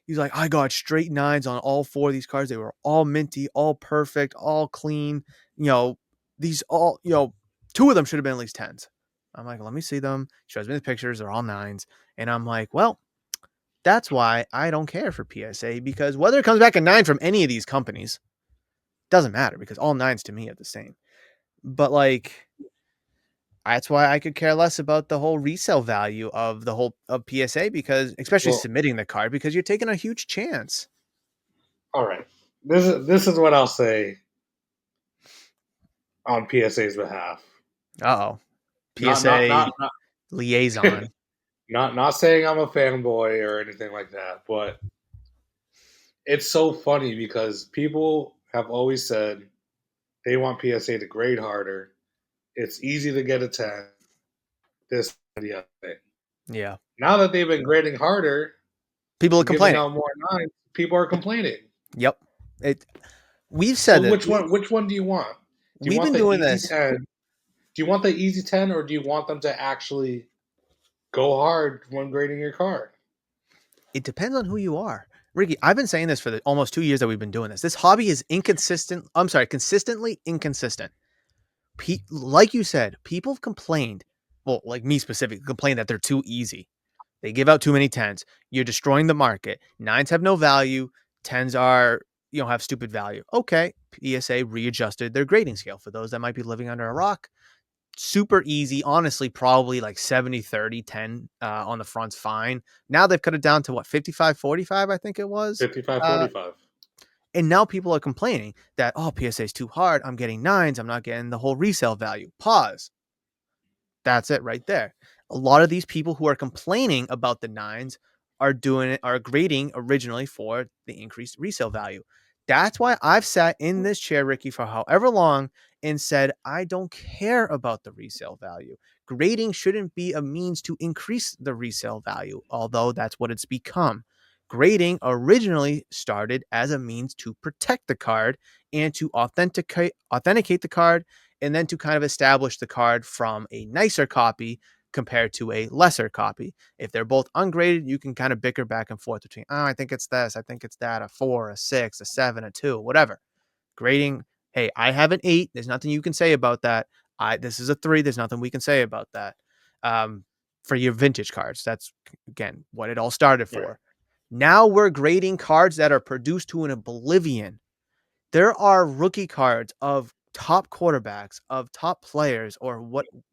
He's like, "I got straight nines on all four of these cards. They were all minty, all perfect, all clean. You know, these all two of them should have been at least tens." I'm like, "Let me see them." Shows me the pictures. They're all nines, and I'm like, "Well." That's why I don't care for PSA because whether it comes back a nine from any of these companies doesn't matter because all nines to me are the same. But like that's why I could care less about the whole resale value of the whole of PSA because especially Well, submitting the card because you're taking a huge chance. all right. This is what I'll say on PSA's behalf. Uh oh. Not not PSA not not liaison. not saying I'm a fanboy or anything like that, but it's so funny because people have always said they want PSA to grade harder. It's easy to get a 10. This and the other thing. Yeah. Now that they've been grading harder People are and giving complaining. out more nines, people are complaining. Yep. It we've said So that which one do you want? Do you we've want been the doing easy this. 10? Do you want the easy 10 or do you want them to actually go hard when grading your card? It depends on who you are. Ricky, I've been saying this for the almost 2 years that we've been doing this. This hobby is inconsistent. I'm sorry, consistently inconsistent. Like you said, people have complained. Well, like me specifically, complained that they're too easy. They give out too many tens. You're destroying the market. Nines have no value. Tens are, have stupid value. Okay. PSA readjusted their grading scale for those that might be living under a rock. Super easy. Honestly, probably like 70, 30, 10 on the front's fine. Now they've cut it down to what, 55, 45, I think it was. 55 Uh, 45. and now people are complaining that, oh, PSA is too hard. I'm getting nines. I'm not getting the whole resale value. Pause. That's it right there. A lot of these people who are complaining about the nines are grading originally for the increased resale value. That's why I've sat in this chair, Ricky, for however long and said, I don't care about the resale value. Grading shouldn't be a means to increase the resale value, although that's what it's become. Grading originally started as a means to protect the card and to authenticate the card, and then to kind of establish the card from a nicer copy compared to a lesser copy. If they're both ungraded, you can kind of bicker back and forth between, oh, I think it's this, I think it's that, a 4, a 6, a 7, a 2, whatever. Grading, hey, I have an 8. There's nothing you can say about that. This is a 3. There's nothing we can say about that. Um, for your vintage cards, that's again what it all started Right. for. Now we're grading cards that are produced to an oblivion. There are rookie cards of top quarterbacks, of top players, or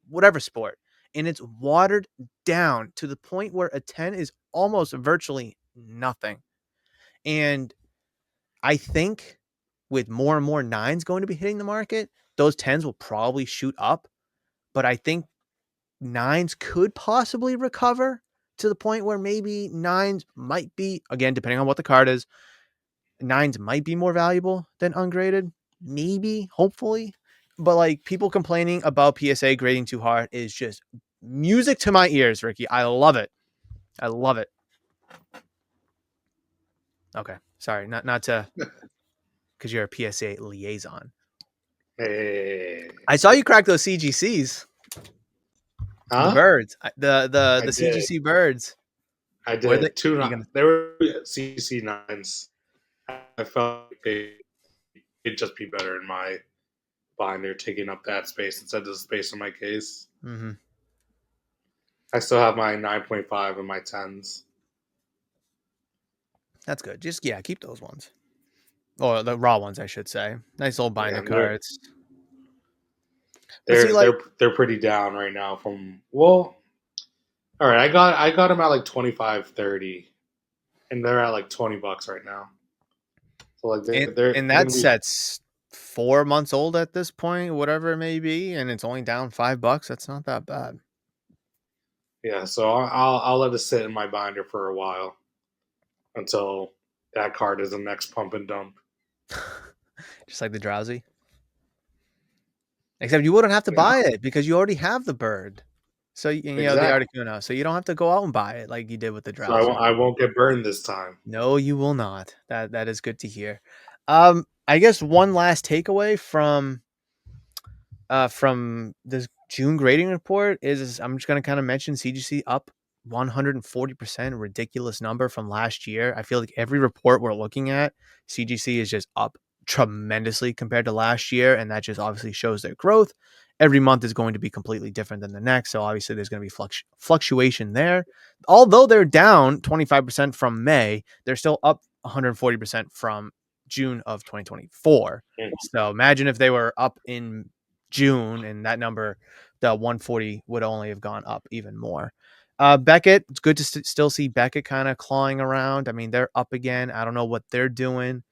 whatever sport, and it's watered down to the point where a 10 is almost virtually nothing. And I think with more and more 9s going to be hitting the market, those 10s will probably shoot up. But I think 9s could possibly recover to the point where maybe 9s might be, again, depending on what the card is, 9s might be more valuable than ungraded. Maybe, hopefully. But like people complaining about PSA grading too hard is just music to my ears, Ricky. I love it. I love it. Okay. Sorry, not to, because you're a PSA liaison. Hey. I saw you crack those CGCs. The Huh? birds. The I did. CGC birds. I Where they did. Two. you gonna They were CC nines. I felt like they'd just be better in my binder, taking up that space instead of the space in my case. mm-hmm. I still have my 9.5 and my 10s. That's good. Just keep those ones. Or the raw ones, I should say. Nice old binder Yeah, and they're cards. But see, they're like, they're they're pretty down right now. From well, all right, I got them at like 25, 30, and they're at like $20 right now. So like and they're and they're that gonna be set's 4 months old at this point, whatever it may be, and it's only down $5. That's not that bad. yeah. So I'll let it sit in my binder for a while until that card is the next pump and dump. Just like the drowsy. Except you wouldn't have to Yeah, buy it because you already have the bird. So the exactly. Articuno. So you don't have to go out and buy it like you did with the So drowsy. I won't get burned this time. No, you will not. That is good to hear. I guess one last takeaway from this June grading report is I'm just gonna kind of mention CGC up 140%, ridiculous number from last year. I feel like every report we're looking at, CGC is just up tremendously compared to last year, and that just obviously shows their growth. Every month is going to be completely different than the next, so obviously there's going to be fluctuation there. Although they're down 25% from May, they're still up 140% from June of 2024. Mm. So imagine if they were up in June and that number, the 140, would only have gone up even more. Beckett, it's good to still see Beckett kind of clawing around. I mean, they're up again. I don't know what they're doing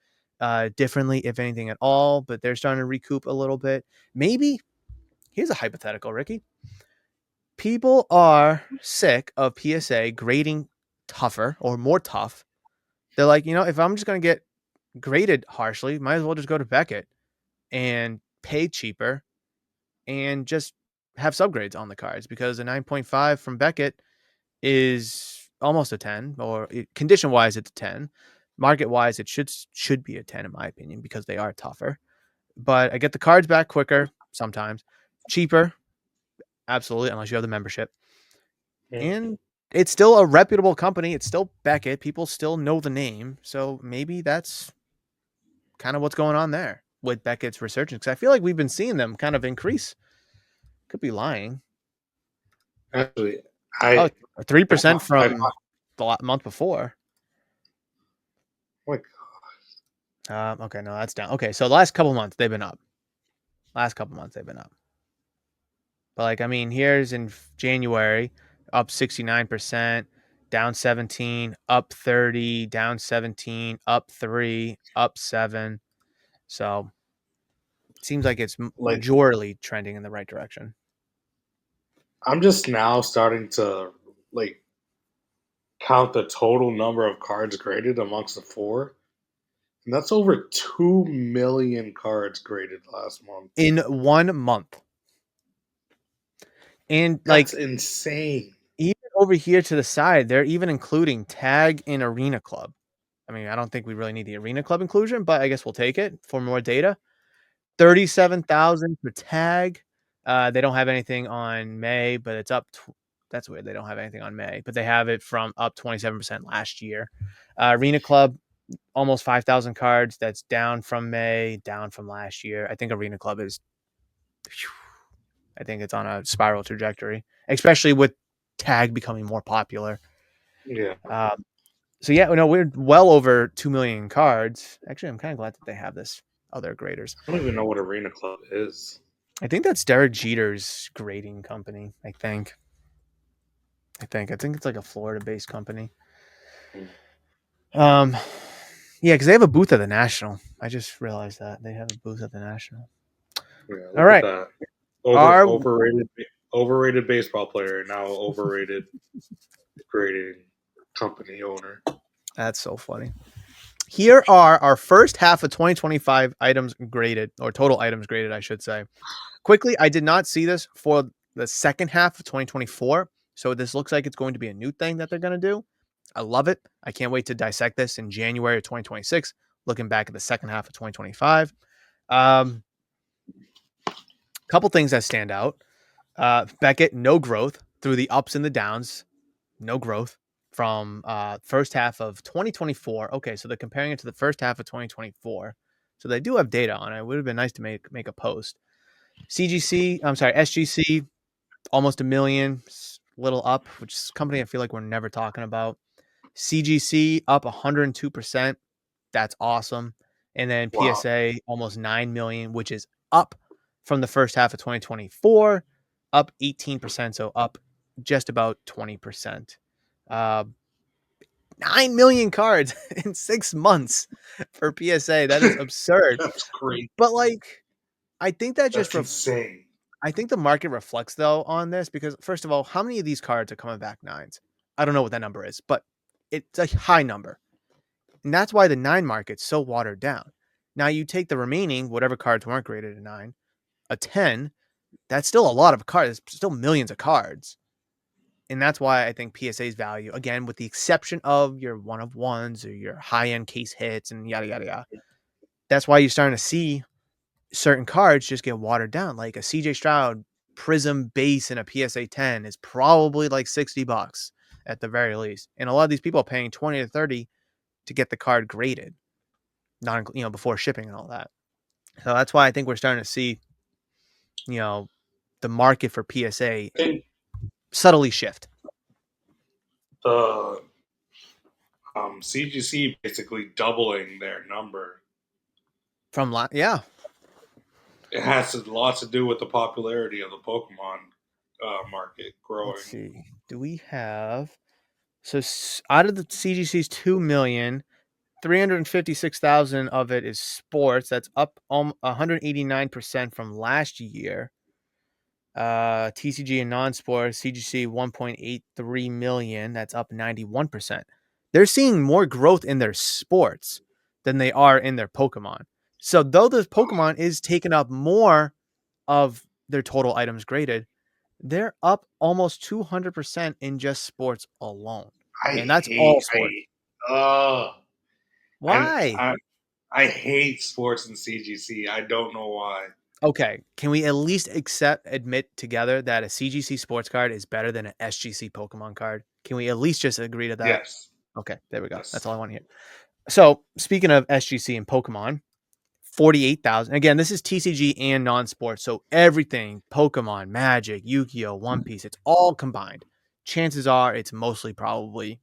differently, if anything at all, but they're starting to recoup a little bit. Maybe, here's a hypothetical, Ricky. People are sick of PSA grading tougher or more tough. They're like, if I'm just going to get graded harshly, might as well just go to Beckett and pay cheaper and just have subgrades on the cards, because a 9.5 from Beckett is almost a 10, or condition wise it's a 10. Market wise it should be a 10 in my opinion, because they are tougher. But I get the cards back quicker, sometimes cheaper, absolutely, unless you have the membership. Mm. And it's still a reputable company. It's still Beckett. People still know the name. So maybe that's kind of what's going on there with Beckett's resurgence. Because I feel like we've been seeing them kind of increase. Could be lying. Actually, Oh, I 3% I from the month before. like Okay, no, that's down. Okay, so the last couple months they've been up. Last couple months they've been up. But like, I mean, here's in January, up 69%, down 17, up 30, down 17, up 3, up 7. So it seems like it's like majorly trending in the right direction. I'm just now starting to like count the total number of cards graded amongst the four. And that's over 2 million cards graded last month. In 1 month. And That's like, insane. even over here to the side, they're even including Tag and Arena Club. I mean, I don't think we really need the Arena Club inclusion, but I guess we'll take it for more data. 37,000 for Tag. They don't have anything on May, but it's up. That's weird. They don't have anything on May, but they have it from up 27% last year. Arena Club, almost 5,000 cards. That's down from May, down from last year. I think Arena Club is, I think it's on a spiral trajectory, especially with Tag becoming more popular. Yeah. So yeah, no, we're well over 2 million cards. Actually, I'm kind of glad that they have this other graders. I don't even know what Arena Club is. I think that's Derek Jeter's grading company. I think it's like a Florida-based company. Hmm. Um, yeah, because they have a booth at the National. I just realized that they have a booth at the National. Yeah, All look at right, that. our Overrated baseball player, now overrated grading company owner. that's so funny. Here are our first half of 2025 items graded, or total items graded, I should say. Quickly, I did not see this for the second half of 2024. So this looks like it's going to be a new thing that they're going to do. I love it. I can't wait to dissect this in January of 2026, looking back at the second half of 2025. Couple things that stand out. Beckett, no growth through the ups and the downs. No growth from first half of 2024. Okay, so they're comparing it to the first half of 2024. So they do have data on it. It would have been nice to make a post. SGC, almost a million, little up, which is a company I feel like we're never talking about. CGC up 102%. That's awesome. And then Wow. PSA almost 9 million, which is up from the first half of 2024, up 18%. So up just about 20%. Uh, 9 million cards in 6 months for PSA. That is absurd. That's great. But like, I think that just That's insane. I think the market reflects though on this because first of all, how many of these cards are coming back nines? I don't know what that number is, but it's a high number. And that's why the nine market's so watered down. Now you take the remaining, whatever cards weren't graded a nine, a 10, that's still a lot of cards. It's still millions of cards. And that's why I think PSA's value, again, with the exception of your one of ones or your high end case hits and yada, yada, yada. That's why you're starting to see certain cards just get watered down. Like a CJ Stroud Prism base in a PSA 10 is probably like $60 at the very least. And a lot of these people are paying 20 to 30 to get the card graded, not before shipping and all that. So that's why I think we're starting to see, you know, the market for PSA And subtly shift. the CGC basically doubling their number. Yeah. It has lots to do with the popularity of the Pokemon market Let's growing. see. Do we have so out of the CGC's 2 million, 356,000 of it is sports. That's up 189% from last year. TCG and non-sports, CGC 1.83 million. That's up 91%. They're seeing more growth in their sports than they are in their Pokemon. So though the Pokemon is taking up more of their total items graded, they're up almost 200% in just sports alone. I And that's hate all sports. uh I Why? I I hate sports and CGC. I don't know why. Okay, can we at least admit together that a CGC sports card is better than an SGC Pokemon card? Can we at least just agree to that? Yes. Okay, there we go. That's Yes. all I want to hear. So, speaking of SGC and Pokemon, 48,000. Again, this is TCG and non-sports, so everything Pokemon, Magic, Yu-Gi-Oh, One Piece, it's all combined. Chances are it's mostly probably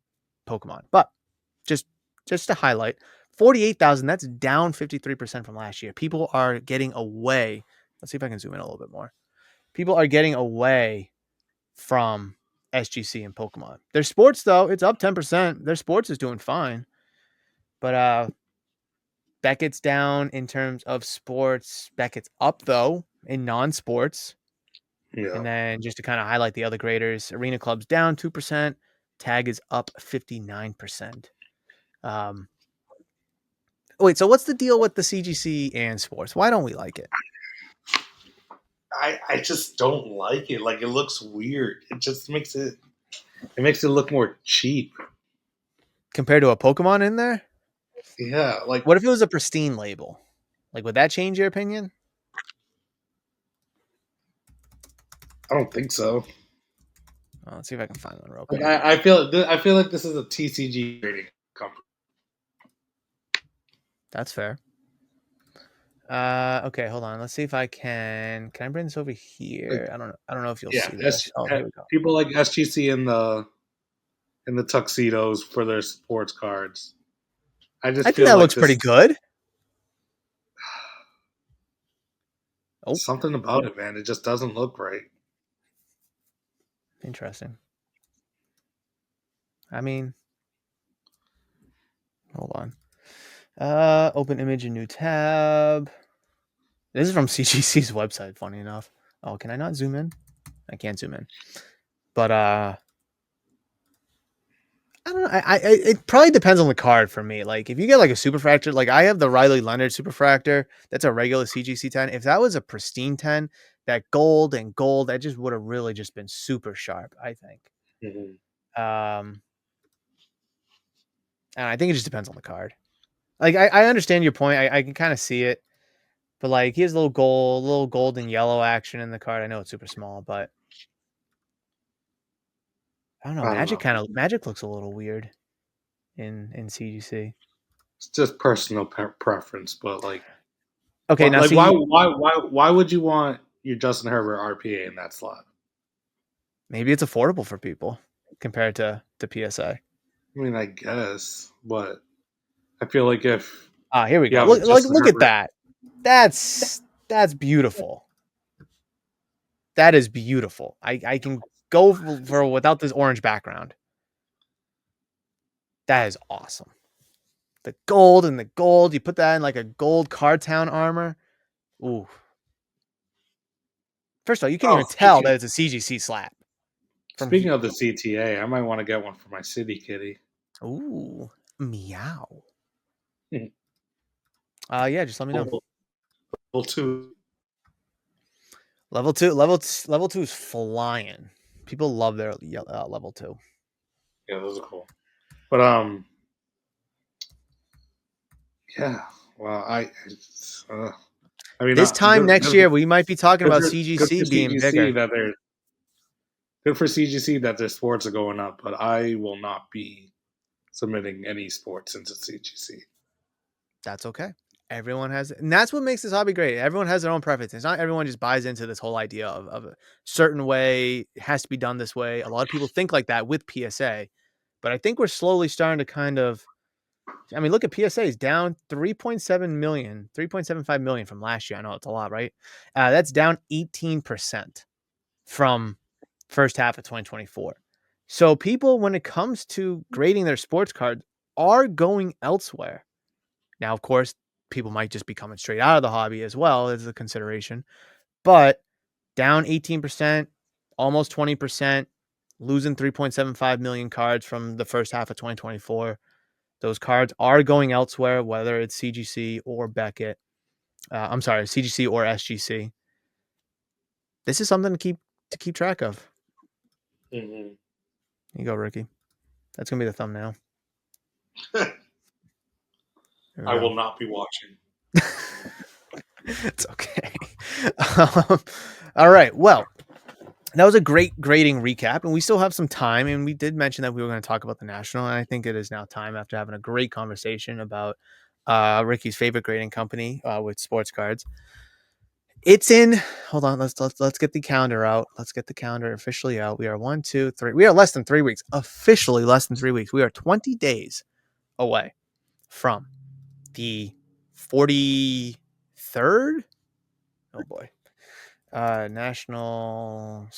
Pokemon. But just to highlight, 48,000, that's down 53% from last year. People are getting away. Let's see if I can zoom in a little bit more. People are getting away from SGC and Pokemon. Their sports though, it's up 10%. Their sports is doing fine. But Beckett's down in terms of sports. Beckett's up though in non-sports. Yeah. And then just to kind of highlight the other graders, Arena Club's down 2%. Tag is up 59%. Wait, so what's the deal with the CGC and sports? Why don't we like it? I just don't like it. Like it looks weird. It just makes it It makes it look more cheap. compared to a Pokemon in there. Yeah, like What if it was a pristine label? Like, would that change your opinion? I don't think so. Well, let's see if I can find one real Like quick. I feel like this is a TCG rating company. That's fair. Okay, hold on. Let's see if I can. Can I bring this over Like here? I don't know if you'll yeah, see this. Oh, here we go. people like SGC in the tuxedos for their sports cards. I I just think feel that like looks pretty this good. Oh, something about it, man. It just doesn't look right. interesting. I mean, hold on. Open image in new tab. This is from CGC's website, funny enough. Oh, can I not zoom in? I can't zoom in. But I don't know. It probably depends on the card for me. Like if you get like a superfractor, like I have the Riley Leonard superfractor. That's a regular CGC 10. If that was a pristine 10, that gold and gold, that just would have really just been super sharp, I think. Mm-hmm. And I think it just depends on the card. Like I understand your point. I can kind of see it. But like he has a little gold and yellow action in the card. I know it's super small, but I don't know. I don't know. Magic looks a little weird in CGC. It's just personal preference, but Okay, now see, why would you want your Justin Herbert RPA in that slot? maybe it's affordable for people compared to PSA. I mean, I guess, but I feel like if Ah, here we you go. have a Justin Look at Herbert, that. That's beautiful. That is beautiful. I can go for without this orange background. That is awesome. The gold and the gold. You put that in like a gold Cartown armor. Ooh. First of all, you can't oh, even tell that it's a CGC slap. speaking of the CTA, I might want to get one for my city kitty. Ooh, meow. Hmm. Yeah, just let me know. Level 2. Level two is flying. People love their level 2. Yeah, those are cool. But yeah. Well, I mean, This time next good, year, we might be talking about good CGC for being CGC bigger. that they're good for CGC that their sports are going up, but I will not be submitting any sports into CGC. That's okay. Everyone has, and that's what makes this hobby great. Everyone has their own preferences. Not everyone just buys into this whole idea of a certain way. It has to be done this way. A lot of people think like that with PSA, but I think we're slowly starting to kind of. I mean, look at PSA is down 3.7 million, 3.75 million from last year. I know it's a lot, right? That's down 18% from first half of 2024. So people, when it comes to grading their sports cards, are going elsewhere. Now, of course, people might just be coming straight out of the hobby as well as a consideration, but down 18%, almost 20%, losing 3.75 million cards from the first half of 2024. Those cards are going elsewhere, whether it's CGC or Beckett. I'm sorry, CGC or SGC. This is something to keep track of. Mm-hmm. Here you go, Ricky. That's gonna be the thumbnail. There we I go. will not be watching. It's okay. All right. Well, that was a great grading recap, and we still have some time. And we did mention that we were going to talk about the national, and I think it is now time after having a great conversation about Ricky's favorite grading company with sports cards. It's in. Hold on. Let's get the calendar out. Let's get the calendar officially out. We are 1, 2, 3. We are less than 3 weeks. Officially less than 3 weeks. We are 20 days away from the 43rd. Oh boy. National.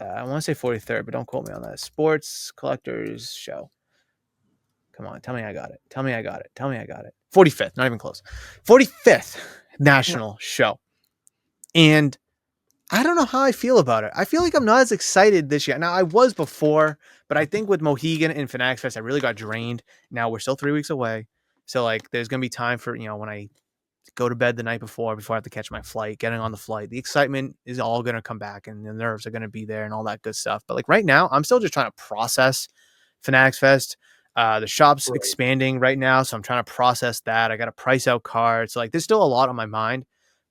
I want to say 43rd, but don't quote me on that. Sports Collectors Show. Come on, tell me I got it. Tell me I got it. Tell me I got it. 45th, not even close. 45th National Show. And I don't know how I feel about it. I feel like I'm not as excited this year. Now, I was before, but I think with Mohegan and Fanatics Fest, I really got drained. Now we're still 3 weeks away. So, like, there's going to be time for, when I go to bed the night before I have to catch my flight, getting on the flight. The excitement is all going to come back and the nerves are going to be there and all that good stuff. But like right now, I'm still just trying to process Fanatics Fest. The shop's Right. expanding right now, so I'm trying to process that. I got to price out cards. Like there's still a lot on my mind,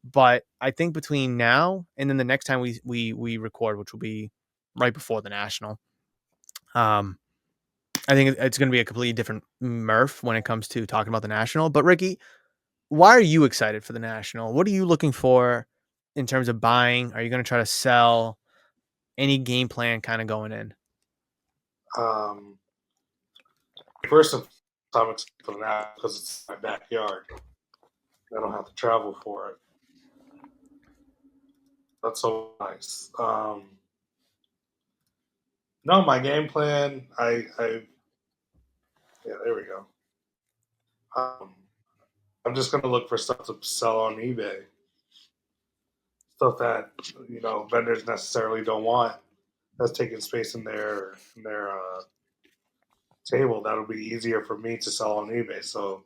but I think between now and then the next time we record, which will be right before the national, um, I think it's going to be a completely different Murph when it comes to talking about the national. But Ricky, why are you excited for the national? What are you looking for in terms of buying? Are you going to try to sell? Any game plan kind of going in? Um, First and foremost, I'm excited for that because it's my backyard. I don't have to travel for it. That's so nice. No, my game plan. Yeah, there we go. Um, I'm just gonna look for stuff to sell on eBay, stuff that vendors necessarily don't want. That's taking space in their table. That'll be easier for me to sell on eBay. So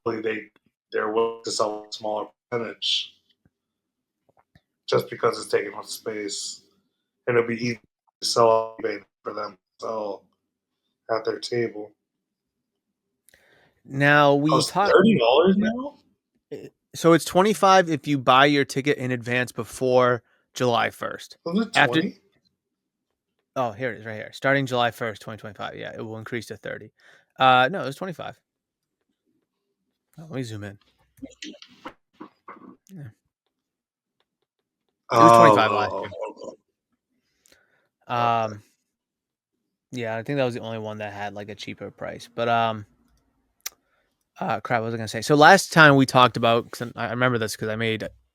hopefully they're willing to sell a smaller percentage just because it's taking up space, and it'll be easy to sell on eBay for them to sell at their table. Now we Costs talk. $30 now. So it's 25 if you buy your ticket in advance before July 1st. Was it After 20? Oh, here it is right here. Starting July 1st, 2025. Yeah, it will increase to 30. No, it was 25. Oh, let me zoom in. Yeah. It was 25 last Oh, year. okay. Yeah, I think that was the only one that had like a cheaper price. But crap, what was I gonna say? So last time we talked about, cause I remember this because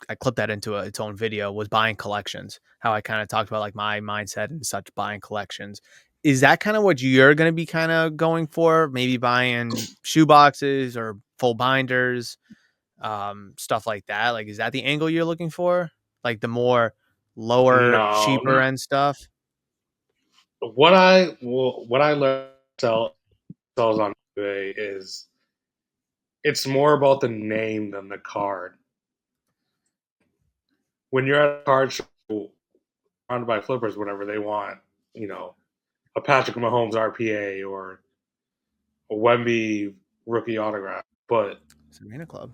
I clipped that into its own video, was buying collections. How I kind of talked about like my mindset and such buying collections. Is that kind of what you're gonna be kind of going for? Maybe buying shoe boxes or full binders, stuff like that. Like, is that the angle you're looking for? Like the more lower, No, cheaper end stuff? what I learned sells on eBay is it's more about the name than the card. When you're at a card show surrounded by flippers, whenever they want, you know, a Patrick Mahomes RPA or a Wemby rookie autograph, but Serena Club.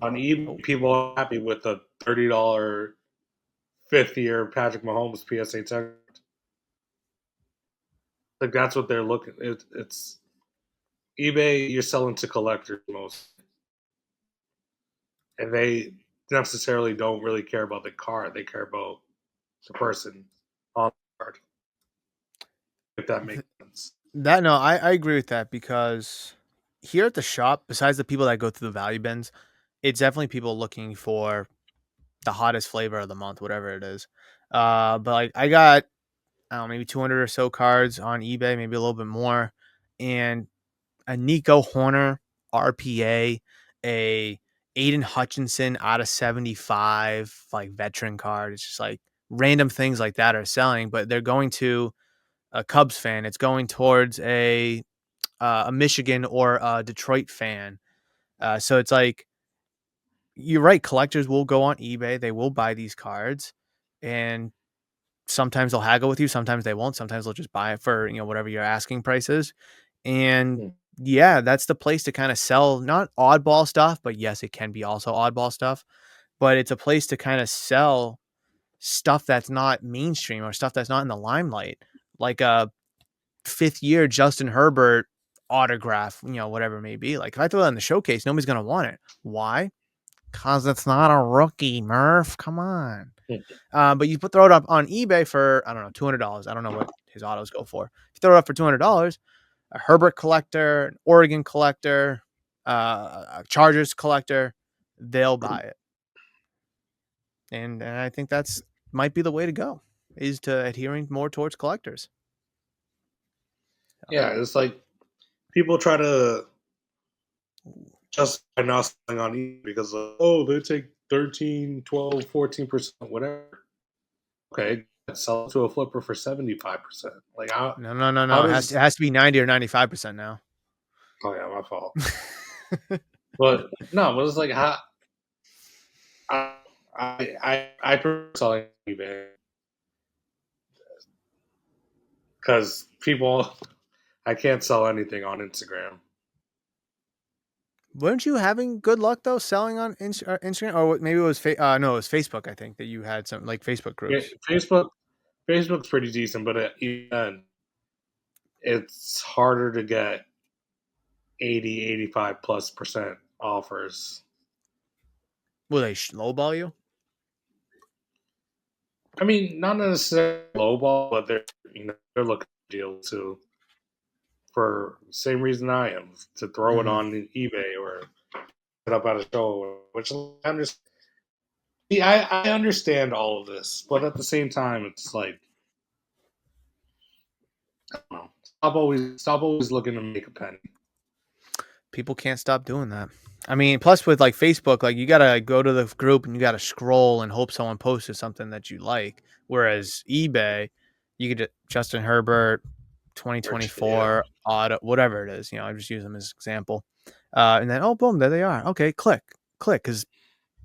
on Oh, eBay, people are happy with a $30 fifth year Patrick Mahomes PSA 10. Like that's what they're looking. It's eBay. You're selling to collectors most, and they necessarily don't really care about the card. They care about the person on the card. If that makes sense. that no, I agree with that because here at the shop, besides the people that go through the value bins, it's definitely people looking for the hottest flavor of the month, whatever it is. But like I got, I don't know, maybe 200 or so cards on eBay, maybe a little bit more, and a Nico Horner RPA, a Aiden Hutchinson out of 75, like veteran card. It's just like random things like that are selling, but they're going to a Cubs fan. It's going towards a Michigan or a Detroit fan. So it's like you're right. Collectors will go on eBay. They will buy these cards, and sometimes they'll haggle with you. Sometimes they won't. Sometimes they'll just buy it for whatever your asking price is. And Hmm. yeah, that's the place to kind of sell not oddball stuff, but yes, it can be also oddball stuff. But it's a place to kind of sell stuff that's not mainstream or stuff that's not in the limelight, like a fifth year Justin Herbert autograph, whatever it may be. Like if I throw that in the showcase, nobody's gonna want it. Why? Because it's not a rookie, Murph. Come on. But you throw it up on eBay for I don't know $200. I don't know what his autos go for. If you throw it up for $200, a Herbert collector, an Oregon collector, a Chargers collector, they'll buy it, and I think that's might be the way to go is to adhering more towards collectors. Yeah, it's like people try to justify not selling on eBay because oh they take 13, 12, 14%, whatever. Okay, sell it to a flipper for 75%. Like No, no, no, how no. It does has to be 90 or 95% now. oh yeah, my fault. But no, but it's like how I prefer selling on eBay because people I can't sell anything on Instagram. Weren't you having good luck though selling on Instagram, or maybe it was no, it was Facebook. I think that you had some like Facebook Yeah, groups. Facebook's pretty decent, but even it's harder to get 85+% offers. Will they lowball you? I mean, not necessarily lowball, but they're looking for deals too. For the same reason I am, to throw it Hmm. on eBay or put up at a show, which I understand. See, I understand all of this, but at the same time, it's like, I don't know. Stop always looking to make a penny. People can't stop doing that. I mean, plus with like Facebook, like you gotta go to the group and you gotta scroll and hope someone posted something that you like. Whereas eBay, you could Justin Herbert, Yeah, 2024 auto, whatever it is. You know, I just use them as example. And then oh, boom, there they are. Okay, click, because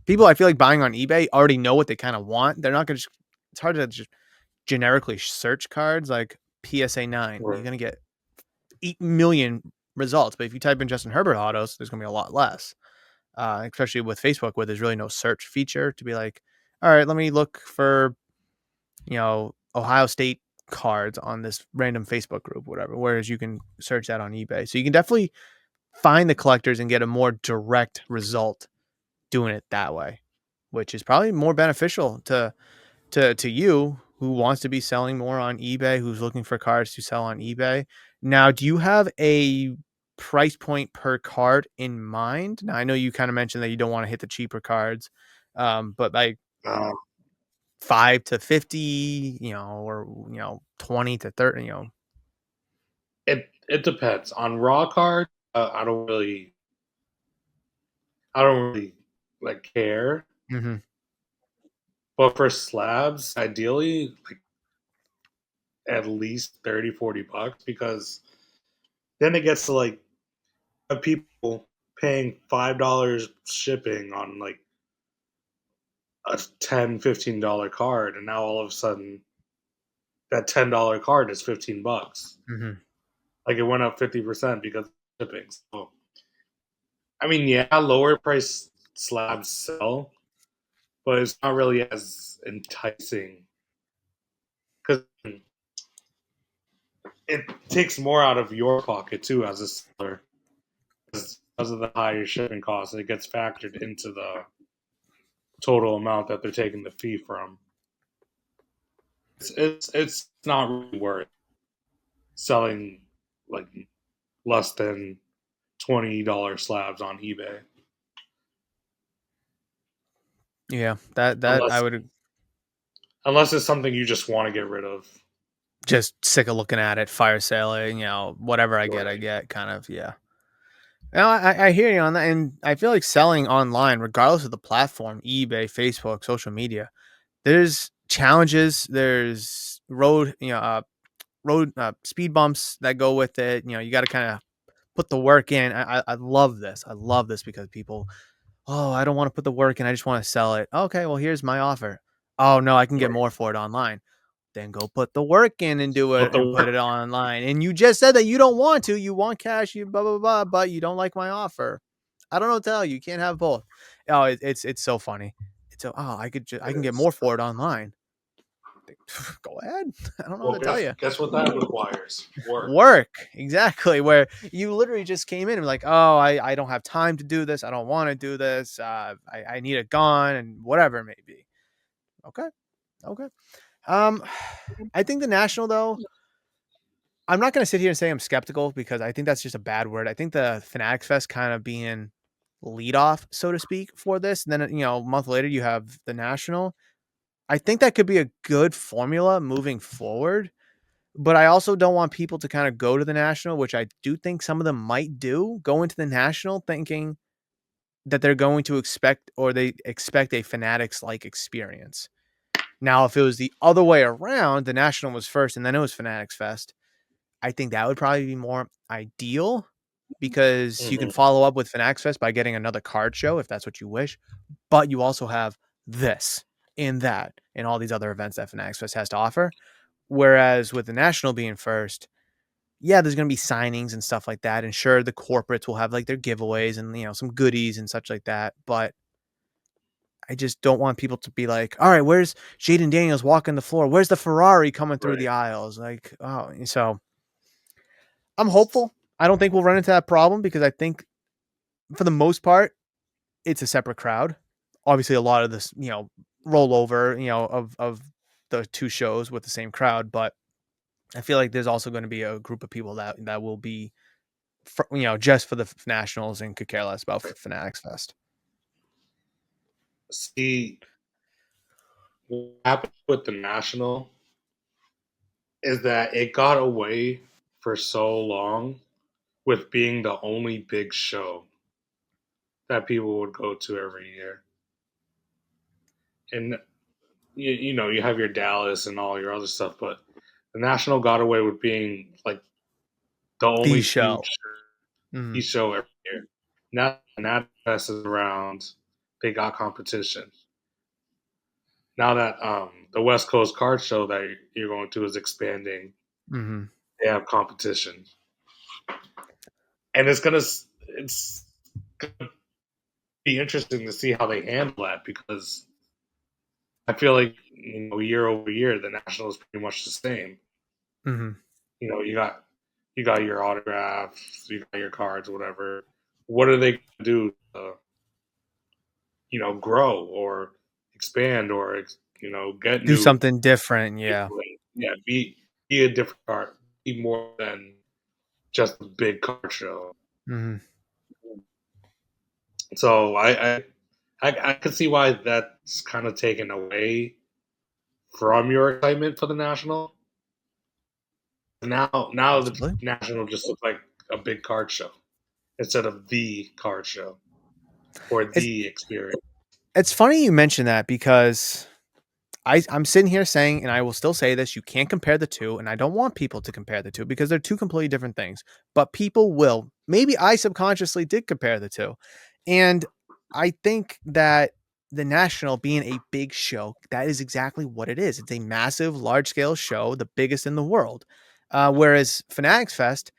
people I feel like buying on eBay already know what they kind of want. They're not gonna. It's hard to just generically search cards like PSA 9. You're right. gonna get 8 million results. But if you type in Justin Herbert autos, there's going to be a lot less, especially with Facebook, where there's really no search feature to be like, all right, let me look for, Ohio State cards on this random Facebook group, whatever. Whereas you can search that on eBay. So you can definitely find the collectors and get a more direct result doing it that way, which is probably more beneficial to you who wants to be selling more on eBay, who's looking for cards to sell on eBay. Now, do you have a price point per card in mind? Now, I know you kind of mentioned that you don't want to hit the cheaper cards, but like Uh, 5 to 50, or 20 to 30, it depends on raw cards. I don't really like care. hmm But for slabs, ideally, like at least 30-40 bucks, because then it gets to like people paying $5 shipping on like a $10-15 card, and now all of a sudden that $10 card is 15 bucks. hmm Like it went up 50% because of shipping. So I mean, yeah, lower price slabs sell, but it's not really as enticing because it takes more out of your pocket too as a seller because of the higher shipping costs. It gets factored into the total amount that they're taking the fee from. It's not really worth selling like less than $20 slabs on eBay Yeah, that I unless would unless it's something you just want to get rid of. just sick of looking at it, fire selling, whatever I Right. get kind of, yeah. No, I hear you on that, and I feel like selling online, regardless of the platform, eBay, Facebook, social media, there's challenges, there's road speed bumps that go with it. You got to kind of put the work in. I love this. I love this because people, oh, I don't want to put the work in. I just want to sell it. Okay, well, here's my offer. Oh no, I can get Right. more for it online. Then go put the work in and do But it the and put work, it online. And you just said that you don't want to. You want cash. You blah blah blah. But you don't like my offer. I don't know what to tell you. You can't have both. Oh, it's so funny. It's so I it can get is. more for it online. Go ahead. I don't know what Well, to tell you. guess what that requires? Work. Work exactly where you literally just came in and like, oh, I don't have time to do this. I don't want to do this. I need it gone and whatever it may be. Okay, okay. Um, I think the national though. I'm not going to sit here and say I'm skeptical because I think that's just a bad word. I think the Fanatics Fest kind of being lead off, so to speak, for this. And then, a month later, you have the national. I think that could be a good formula moving forward. But I also don't want people to kind of go to the national, which I do think some of them might do, go into the national thinking that they're going to expect or they expect a Fanatics like experience. Now, if it was the other way around, the national was first and then it was Fanatics Fest, I think that would probably be more ideal. because you can Hmm. follow up with Fanatics Fest by getting another card show if that's what you wish, but you also have this and that and all these other events that Fanatics Fest has to offer. Whereas with the National being first, yeah, there's going to be signings and stuff like that. And sure, the corporates will have like their giveaways and, some goodies and such like that. But I just don't want people to be like, all right, where's Jaden Daniels walking the floor? Where's the Ferrari coming through the Right. aisles? Like, oh, so I'm hopeful. I don't think we'll run into that problem because I think for the most part, it's a separate crowd. Obviously, a lot of this, rollover, of the two shows with the same crowd, but I feel like there's also going to be a group of people that will be, just for the nationals and could care less about Fanatics Fest. See, what happened with the National is that it got away for so long with being the only big show that people would go to every year. And you have your Dallas and all your other stuff, but the National got away with being like the The only show. huge Mm-hmm. show every year. Now that Fest is around, they got competition. Now that the West Coast Card Show that you're going to is expanding, Mm-hmm. they have competition, and it's gonna be interesting to see how they handle that because I feel like year over year the National is pretty much the same. Mm-hmm. You got your autographs, you got your cards, whatever. What are they going to do to grow or expand or get Do new something different. Yeah. people? Yeah, be a different card, be more than just a big card show. Mm-hmm. So I could see why that's kind of taken away from your excitement for the National. Now the Possibly. National just looks like a big card show instead of the card show or It's the experience. it's funny you mention that because I'm sitting here saying, and I will still say this, you can't compare the two, and I don't want people to compare the two because they're two completely different things. But people will. Maybe I subconsciously did compare the two. And I think that the National being a big show, that is exactly what it is. It's a massive, large scale show, the biggest in the world. Whereas Fanatics Fest,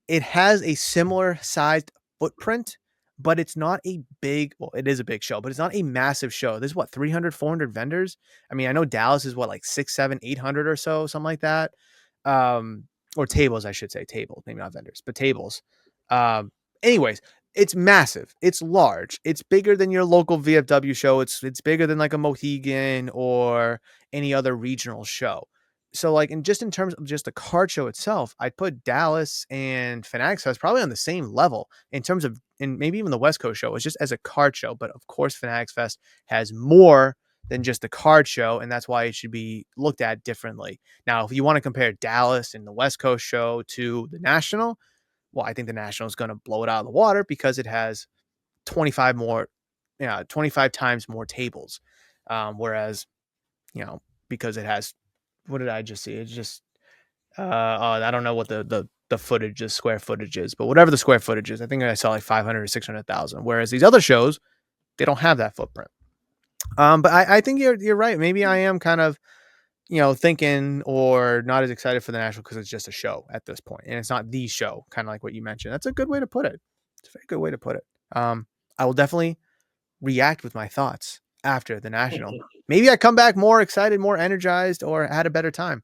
it has a similar sized footprint, but it's not a big, well, it is a big show, but it's not a massive show. There's what, 300, 400 vendors. I mean, I know Dallas is what, like 6, 7, 800 or so, something like that. Um, or tables, I should say tables, maybe not vendors, but tables. Um, anyways, it's massive. It's large. It's bigger than your local VFW show. It's bigger than like a Mohegan or any other regional show. So like in terms of just the card show itself, I'd put Dallas and Fanatics Fest probably on the same level in terms of, and maybe even the West Coast show is just as a card show. But of course, Fanatics Fest has more than just the card show, and that's why it should be looked at differently. Now, if you want to compare Dallas and the West Coast show to the National, well, I think the National is going to blow it out of the water because it has 25 more, 25 times more tables. Whereas, you know, because it has, what did I just see? It's just, I don't know what the footage, the square footage is, but whatever the square footage is, I think I saw like 500 or 600,000. Whereas these other shows, they don't have that footprint. But I think you're right. Maybe I am kind of, thinking or not as excited for the National because it's just a show at this point, and it's not the show, kind of like what you mentioned. That's a good way to put it. It's a very good way to put it. I will definitely react with my thoughts after the National. Maybe I come back more excited, more energized, or had a better time.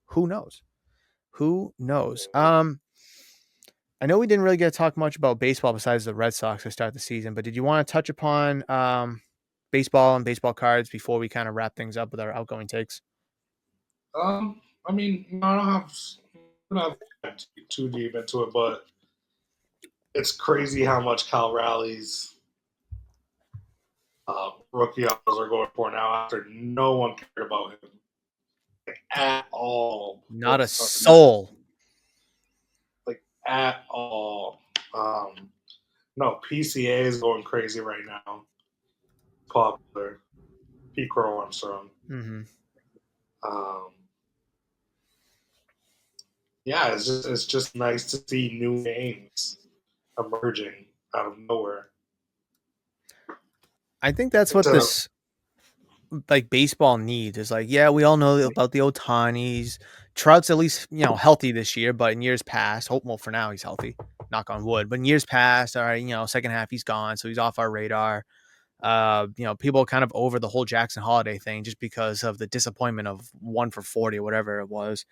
Who knows? Who knows? I know we didn't really get to talk much about baseball besides the Red Sox to start the season, but did you want to touch upon baseball and baseball cards before we kind of wrap things up with our outgoing takes? I mean, I don't have I'm not too deep into it, but it's crazy how much Cal Rally's rookie offers are going for now after no one cared about him at all before Not the a start of the season. soul. Like at all. No, PCA is going crazy right now. Popular. Pete Crow Armstrong. Mm-hmm. Um, yeah, it's just nice to see new names. emerging out of nowhere. I think that's It's what a this like baseball needs is like, yeah, we all know about the Otanis. Trout's at least, healthy this year, but in years past, hopeful for now he's healthy. Knock on wood. But in years past, all right, second half he's gone, so he's off our radar. People kind of over the whole Jackson Holiday thing just because of the disappointment of 1 for 40 or whatever it was.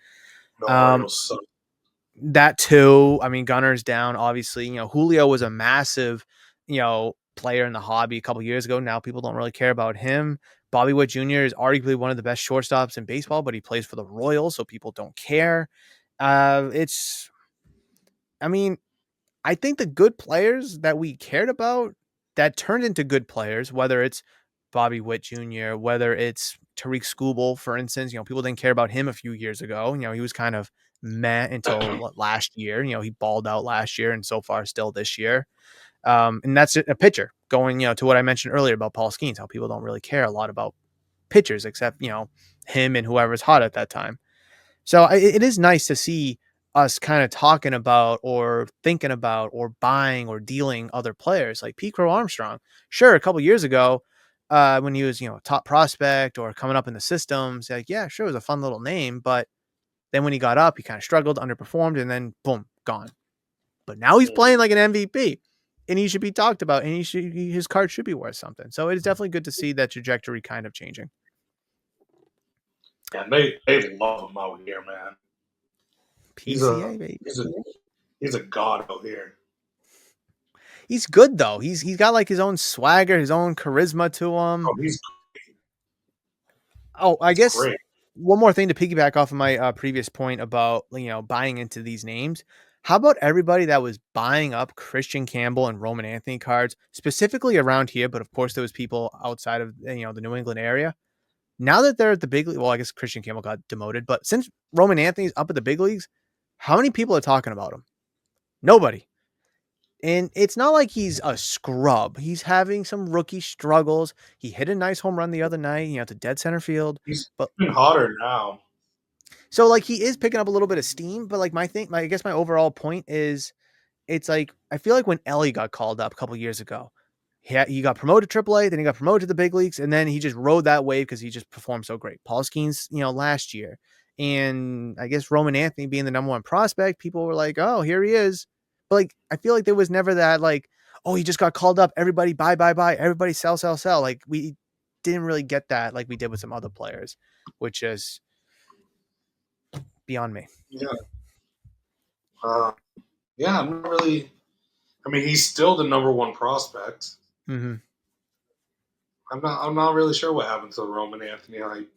Um, Orioles suck. that too. I mean, Gunner's down. Obviously, Julio was a massive, player in the hobby a couple years ago. Now people don't really care about him. Bobby Witt Jr. is arguably one of the best shortstops in baseball, but he plays for the Royals, so people don't care. It's, I mean, I think the good players that we cared about that turned into good players, whether it's Bobby Witt Jr., whether it's Tariq Skubal, for instance, people didn't care about him a few years ago. He was kind of meh until last year. He balled out last year and so far still this year. And that's a pitcher going, to what I mentioned earlier about Paul Skeens, how people don't really care a lot about pitchers except, him and whoever's hot at that time. So it is nice to see us kind of talking about or thinking about or buying or dealing other players like Pete Crow Armstrong. Sure, a couple years ago, when he was, a top prospect or coming up in the systems, like, yeah, sure, it was a fun little name. But then when he got up, he kind of struggled, underperformed, and then boom, gone. But now he's playing like an MVP and he should be talked about and his card should be worth something. So it is definitely good to see that trajectory kind of changing. And they love him out here, man. He's a PCA, baby. he's a he's a god out here. He's good though. He's got like his own swagger, his own charisma to him. Oh, Oh, I he's guess great. one more thing to piggyback off of my previous point about buying into these names. How about everybody that was buying up Christian Campbell and Roman Anthony cards, specifically around here, but of course there was people outside of the New England area. Now that they're at the big league, well, I guess Christian Campbell got demoted, but since Roman Anthony's up at the big leagues, how many people are talking about him? Nobody. And it's not like he's a scrub. He's having some rookie struggles. He hit a nice home run the other night, to dead center field. He's But even hotter now. so like he is picking up a little bit of steam. But like I guess my overall point is, it's like I feel like when Ellie got called up a couple years ago, he got promoted to AAA, then he got promoted to the big leagues, and then he just rode that wave because he just performed so great. Paul Skeens, last year, and I guess Roman Anthony being the number one prospect, people were like, "Oh, here he is." But like, I feel like there was never that like, "Oh, he just got called up. Everybody buy, buy, buy. Everybody sell, sell, sell." Like we didn't really get that like we did with some other players, which is beyond me. Yeah, uh, yeah. I'm not really. I mean, he's still the number one prospect. Mm-hmm. I'm not really sure what happened to Roman Anthony hype.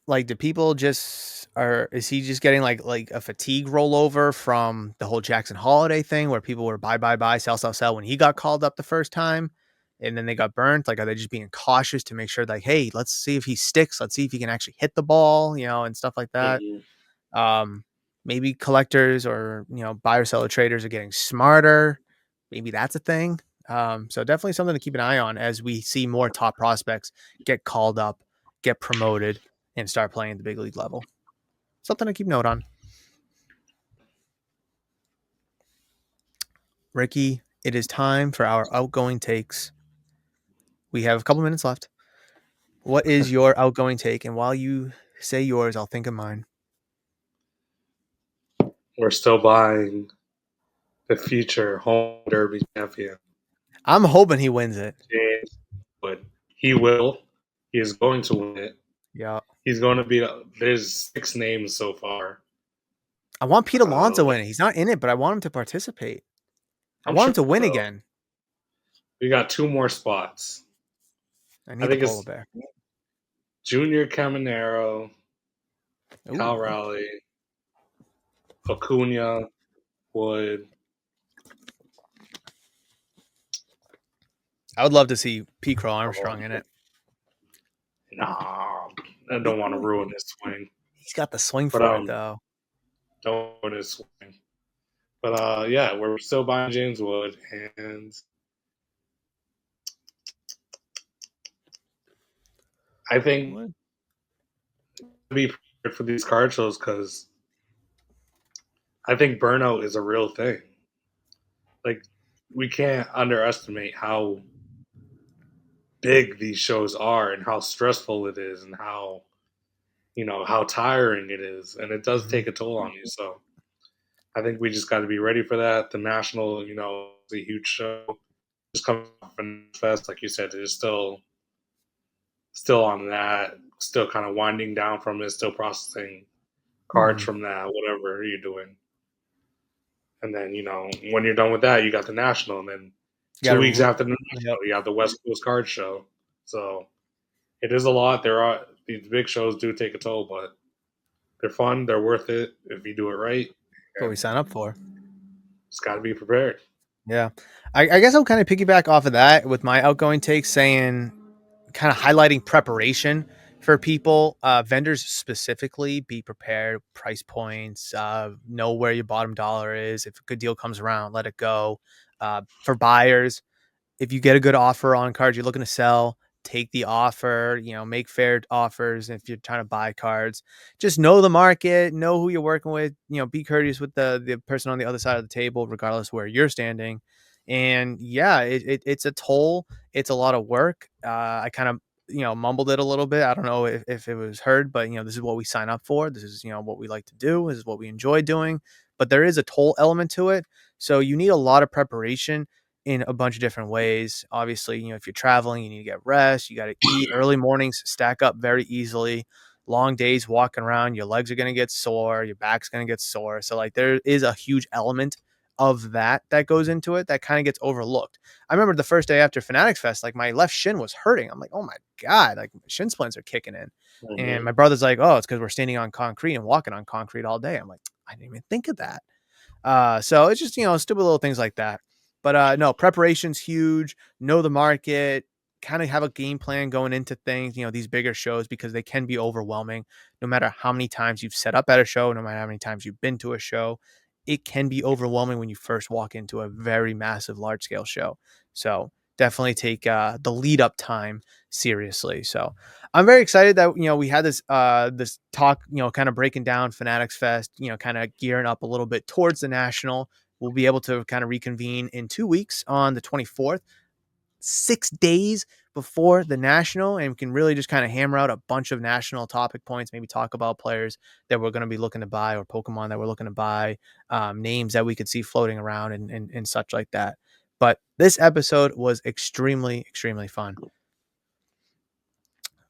Like, do people just is he just getting like a fatigue rollover from the whole Jackson Holiday thing where people were buy, buy, buy, sell, sell, sell when he got called up the first time and then they got burnt? Like, are they just being cautious to make sure like, hey, let's see if he sticks, let's see if he can actually hit the ball, and stuff like that. Mm-hmm. um Maybe collectors or buyer seller traders are getting smarter. Maybe that's a thing. So definitely something to keep an eye on as we see more top prospects get called up, get promoted, and start playing at the big league level. Something to keep note on. Ricky, it is time for our outgoing takes. We have a couple minutes left. What is your outgoing take? And while you say yours, I'll think of mine. We're still buying the future home derby champion, I'm hoping he wins it. James Wood. He will. He is going to win it. Yeah. He's going to be. There's 6 names so far. I want Pete Alonso Uh, in it. He's not in it, but I want him to participate. I I'm want him sure to win though. again. We got 2 more spots. I I need the think polar it's bear. Junior Caminero, Cal Ooh. Raleigh, Acuna, Wood. I would love to see Pete Crow Oh, Armstrong in it. nah, I He don't want to would. ruin his swing, He's got the swing but for it though. don't ruin his swing. But yeah, we're still buying James Wood, and I think Would. to be prepared for these card shows because I think burnout is a real thing. like we can't underestimate how big these shows are and how stressful it is and how how tiring it is, and it does Mhm. take a toll on you. So I think we just got to be ready for that. The national, is a huge show. Just coming off Fanatics Fest, like you said, it is still on that, still kind of winding down from it, still processing cards Mhm. from that, whatever you're doing. And then, when you're done with that, you got the national, and then You 2 weeks gotta after the yep. national, you have the West Coast card show. So it is a lot. These big shows do take a toll, but they're fun. They're worth it if you do it right, That's what we and sign up for. just got to be prepared. Yeah. I guess I'll kind of piggyback off of that with my outgoing take, saying kind of highlighting preparation for people, vendors specifically. Be prepared, price points, know where your bottom dollar is. If a good deal comes around, let it go. For buyers, if you get a good offer on cards you're looking to sell, take the offer, make fair offers. If you're trying to buy cards, just know the market, know who you're working with, be courteous with the person on the other side of the table, regardless where you're standing. And yeah, it's a toll. It's a lot of work. I kind of, mumbled it a little bit. I don't know if it was heard, but this is what we sign up for. This is, what we like to do. This is what we enjoy doing, but there is a toll element to it. So you need a lot of preparation in a bunch of different ways. Obviously, if you're traveling, you need to get rest, you got to eat. Early mornings stack up very easily. Long days walking around, your legs are going to get sore, your back's going to get sore. So like there is a huge element of that goes into it that kind of gets overlooked. I remember the first day after Fanatics Fest, like my left shin was hurting. I'm like, oh my God, like shin splints are kicking in. And Mm-hmm. my brother's like, oh, it's because we're standing on concrete and walking on concrete all day. I'm like, I didn't even think of that. So it's just, stupid little things like that. But no, preparation's huge. Know the market, kind of have a game plan going into things, these bigger shows, because they can be overwhelming. No matter how many times you've set up at a show, no matter how many times you've been to a show, it can be overwhelming when you first walk into a very massive, large scale show. So definitely take the lead up time seriously. So I'm very excited that we had this talk, kind of breaking down Fanatics Fest, kind of gearing up a little bit towards the national. We'll be able to kind of reconvene in 2 weeks on the 24th, 6 days before the national, and we can really just kind of hammer out a bunch of national topic points. Maybe talk about players that we're going to be looking to buy, or Pokemon that we're looking to buy, names that we could see floating around, and such like that. But this episode was extremely, extremely fun.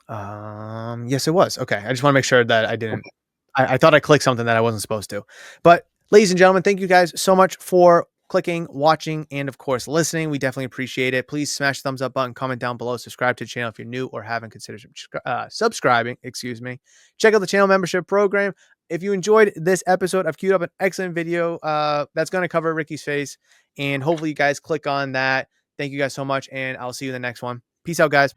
Yes, it was. Okay. I just want to make sure that I didn't. I thought I clicked something that I wasn't supposed to. But ladies and gentlemen, thank you guys so much for clicking, watching, and of course listening. We definitely appreciate it. Please smash the thumbs up button, comment down below, subscribe to the channel if you're new or haven't considered subscribing. Excuse me. Check out the channel membership program. If you enjoyed this episode, I've queued up an excellent video that's going to cover Ricky's face, and hopefully you guys click on that. Thank you guys so much, and I'll see you in the next one. Peace out, guys.